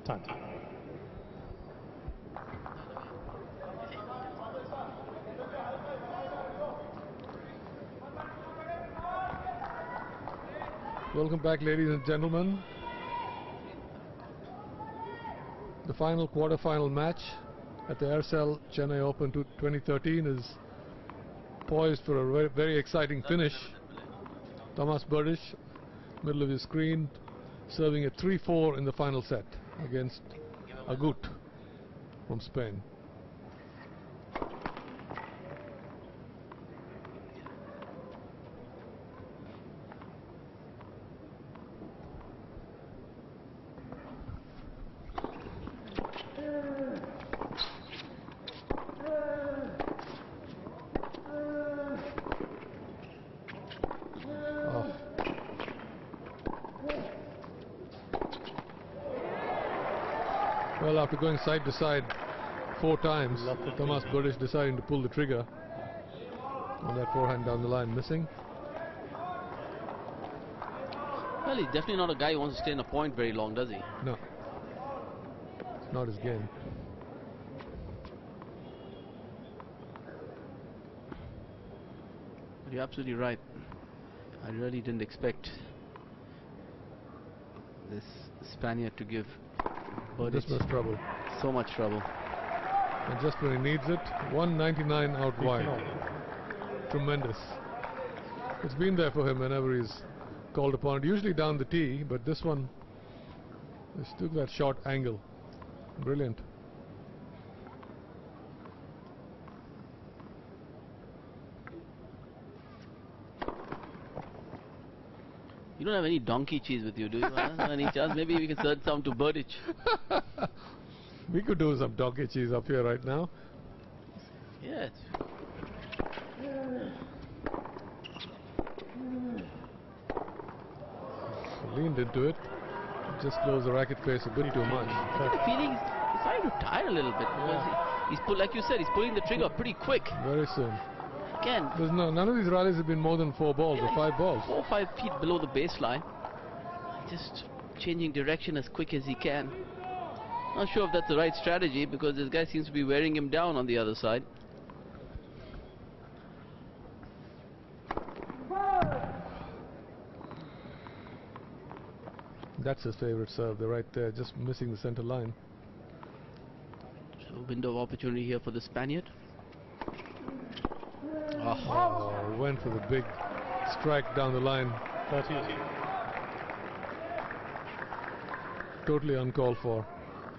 Time. Welcome back, ladies and gentlemen. The final quarterfinal match at the Aircel Chennai Open 2013 is poised for a very, very exciting finish. Tomas BERDYCH, middle of his screen, serving at 3-4 in the final set against Agut from Spain. Well, after going side to side 4 times, Tomas BERDYCH deciding to pull the trigger on that forehand down the line, missing. Well, he's definitely not a guy who wants to stay in a point very long, does he? No, it's not his game. But you're absolutely right. I really didn't expect this Spaniard to give BERDYCH This much trouble. so much trouble. And just when he needs it, 199 out wide. Tremendous. It's been there for him whenever he's called upon it. Usually down the tee, but this one is took that short angle. Brilliant. You don't have any donkey cheese with you, do you? Any chance? Maybe we can serve some to BERDYCH. We could do some donkey cheese up here right now. Yes. Leaned into it. Just closed the racket face a bit too much. I get the feeling he's starting to tire a little bit because he's like you said, he's pulling the trigger pretty quick. Very soon. Again, There's none of these rallies have been more than 4 balls or 5 balls. 4 or 5 feet below the baseline. Just changing direction as quick as he can. Not sure if that's the right strategy because this guy seems to be wearing him down on the other side. That's his favorite serve. They're right there, just missing the center line. So window of opportunity here for the Spaniard. Oh, went for the big strike down the line. 30. Totally uncalled for.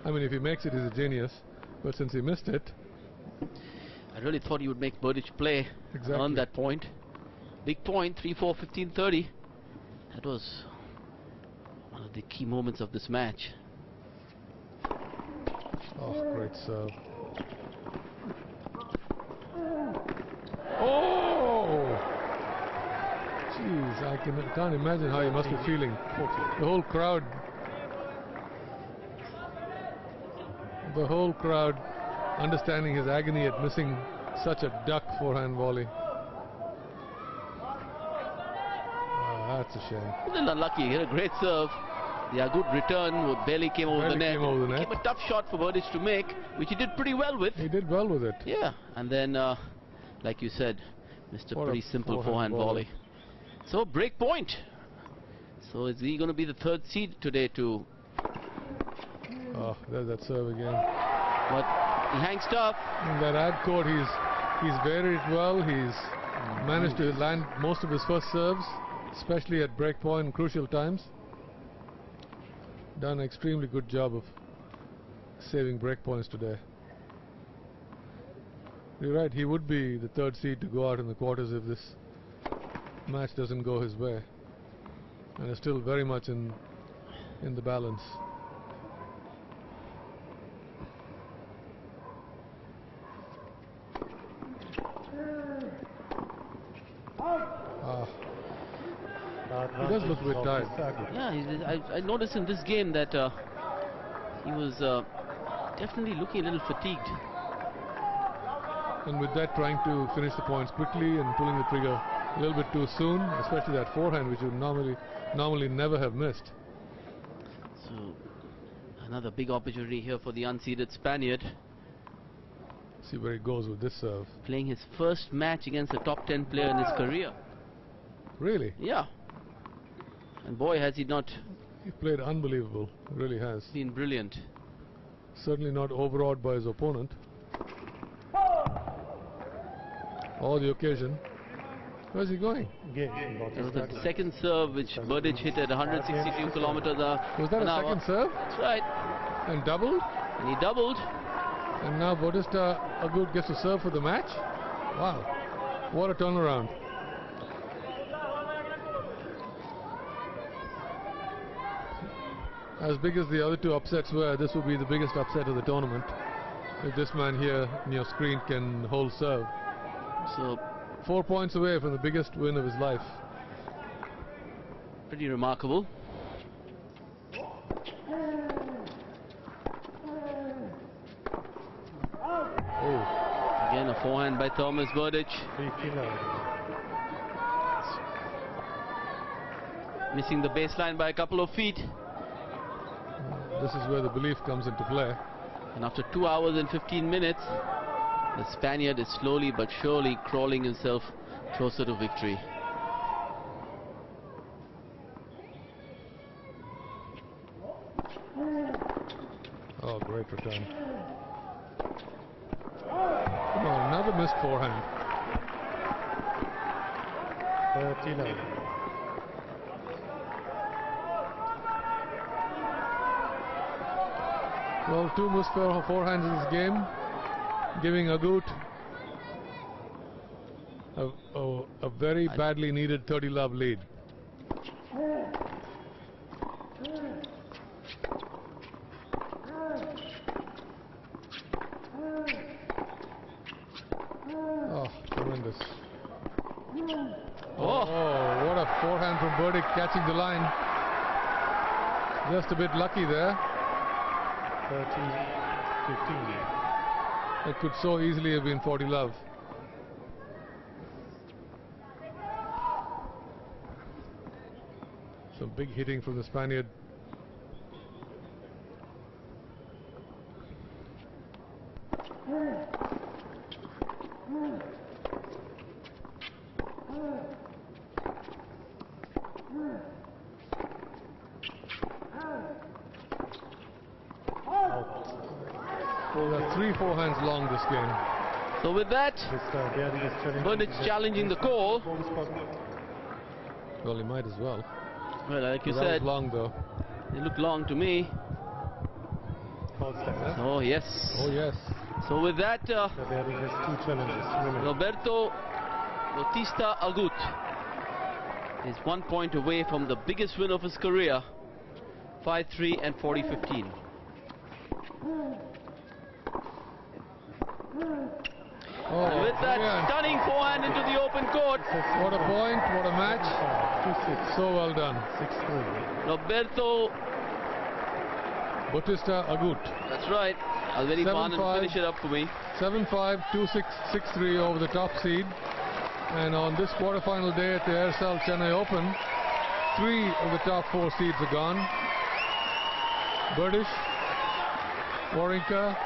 I mean, if he makes it, he's a genius. But since he missed it, I really thought he would make BERDYCH play on that point. Big point, 3-4, 15-30. That was one of the key moments of this match. oh, great serve. Oh! Jeez, I can't imagine how he must be feeling. The whole crowd understanding his agony at missing Such a duck forehand volley. That's a shame. A little unlucky. He had a great serve. The Agut return barely came over the net. It became a tough shot for BERDYCH to make, which he did pretty well with. He did well with it. Yeah, and then, like you said, missed a pretty simple forehand volley. So, break point. So, is he going to be the third seed today to... Oh, there's that serve again. But he hangs tough. In that ad court, he's varied well. He's managed to land most of his first serves, especially at break point and crucial times. Done an extremely good job of saving break points today. You're right, he would be the third seed to go out in the quarters if this match doesn't go his way, and is still very much in the balance. He does look a bit tired. Yeah, I noticed in this game that he was definitely looking a little fatigued. And with that, trying to finish the points quickly and pulling the trigger a little bit too soon, especially that forehand, which you normally never have missed. So another big opportunity here for the unseeded Spaniard. See where he goes with this serve. Playing his first match against a top 10 player in his career. Really? Yeah. And boy, has he not... He played unbelievable. He really has. Been brilliant. Certainly not overawed by his opponent. Or the occasion. Where's he going? That was the second serve which BERDYCH hit at 162 kilometers an hour. Was that a second serve? That's right. And doubled? And he doubled. And now Bautista Agut gets to serve for the match? Wow. What a turnaround. As big as the other two upsets were, this will be the biggest upset of the tournament. If this man here on your screen can hold serve. So 4 points away from the biggest win of his life. Pretty remarkable. Oh. Again, a forehand by Tomas BERDYCH. Missing the baseline by a couple of feet. This is where the belief comes into play. And after 2 hours and 15 minutes, the Spaniard is slowly but surely crawling himself closer to victory. Oh, great return. Come on, another missed forehand. 39. Well, two missed forehands in this game, giving Agut a very badly needed 30-love lead. Oh, tremendous. Oh, what a forehand from BERDYCH, catching the line. Just a bit lucky there. 13-15. It could so easily have been 40-love. Some big hitting from the Spaniard. There are 3 forehands long this game. So with that, BERDYCH challenging the call. Well, he might as well. Well, like you That said, was long though. they look long to me. Oh yes. Oh yes. So with that, There is 2 challenges. Roberto Bautista Agut is 1 point away from the biggest win of his career, 5-3 and 40-15. Oh, And with that brilliant. stunning forehand into the open court, What a point, what a match. 2-6. So well done. 6-3. Roberto, Bautista Agut. that's right, Alveri Khan and finish it up for me. 7-5, 2-6, 6-3 over the top seed. And on this quarterfinal day at the Aircel Chennai Open, 3 of the top 4 seeds are gone. BERDYCH, Wawrinka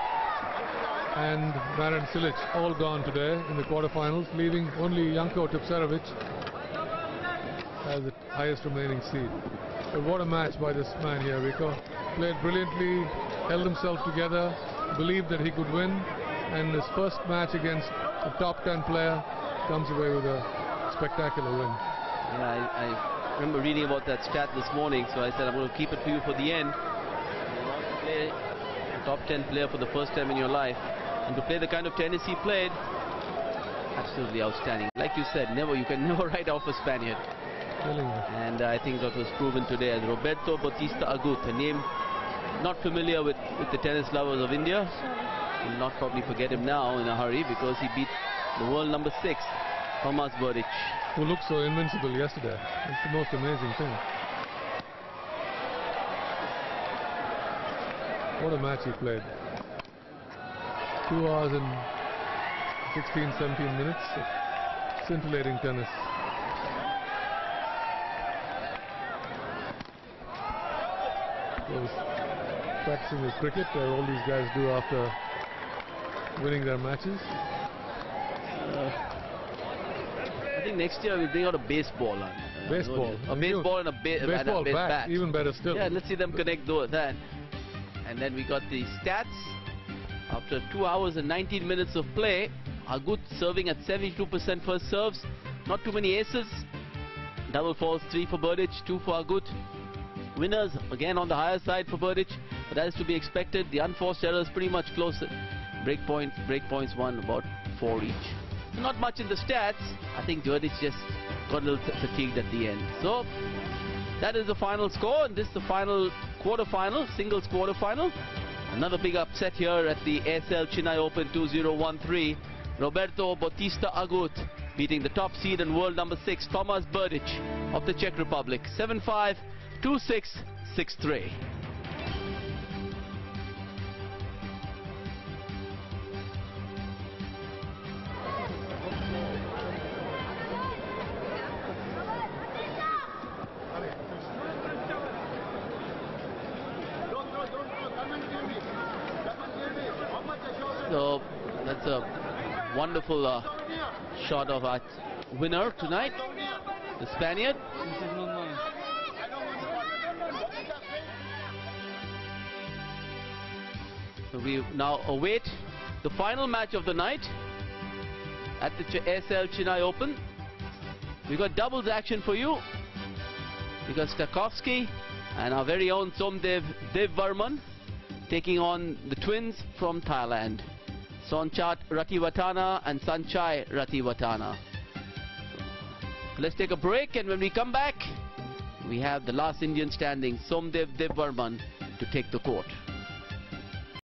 and Marin Cilic all gone today in the quarterfinals, leaving only Janko Tipsarevic as the highest remaining seed. But what a match by this man here, Rico. Played brilliantly, held himself together, believed that he could win, and his first match against a top 10 player comes away with a spectacular win. Yeah, I remember reading about that stat this morning, so I said I'm going to keep it for you for the end. You want to play a top 10 player for the first time in your life, and to play the kind of tennis he played, absolutely outstanding. Like you said, you can never write off a Spaniard. And I think that was proven today as Roberto Bautista Agut, a name not familiar with the tennis lovers of India. Will not probably forget him now in a hurry, because he beat the world number 6, Tomas BERDYCH. Who looked so invincible yesterday. It's the most amazing thing. What a match he played. 2 hours and 16, 17 minutes of scintillating tennis. He was practicing his cricket, all these guys do after winning their matches. I think next year we'll bring out a baseball. Baseball. A baseball and a baseball bat. Even better still. Yeah, let's see them connect that. And then we got the stats. After 2 hours and 19 minutes of play, Agut serving at 72% first serves. Not too many aces. Double falls, 3 for BERDYCH, 2 for Agut. Winners again on the higher side for BERDYCH, but that is to be expected. The unforced errors pretty much closer. Breakpoints won about 4 each. Not much in the stats. I think BERDYCH just got a little fatigued at the end. So that is the final score, and this is the final quarterfinal, singles quarterfinal. Another big upset here at the Aircel Chennai Open 2013. Roberto Bautista Agut beating the top seed and world number 6 Tomas BERDYCH of the Czech Republic. 7-5, 2-6, 6-3. So that's a wonderful shot of our winner tonight, the Spaniard. So we now await the final match of the night at the Aircel Chennai Open. We got doubles action for you. We got Stakowski and our very own Somdev Devvarman taking on the twins from Thailand, Sonchat Ratiwatana and Sanchai Ratiwatana. So let's take a break, and when we come back, we have the last Indian standing, Somdev Devvarman, to take the court.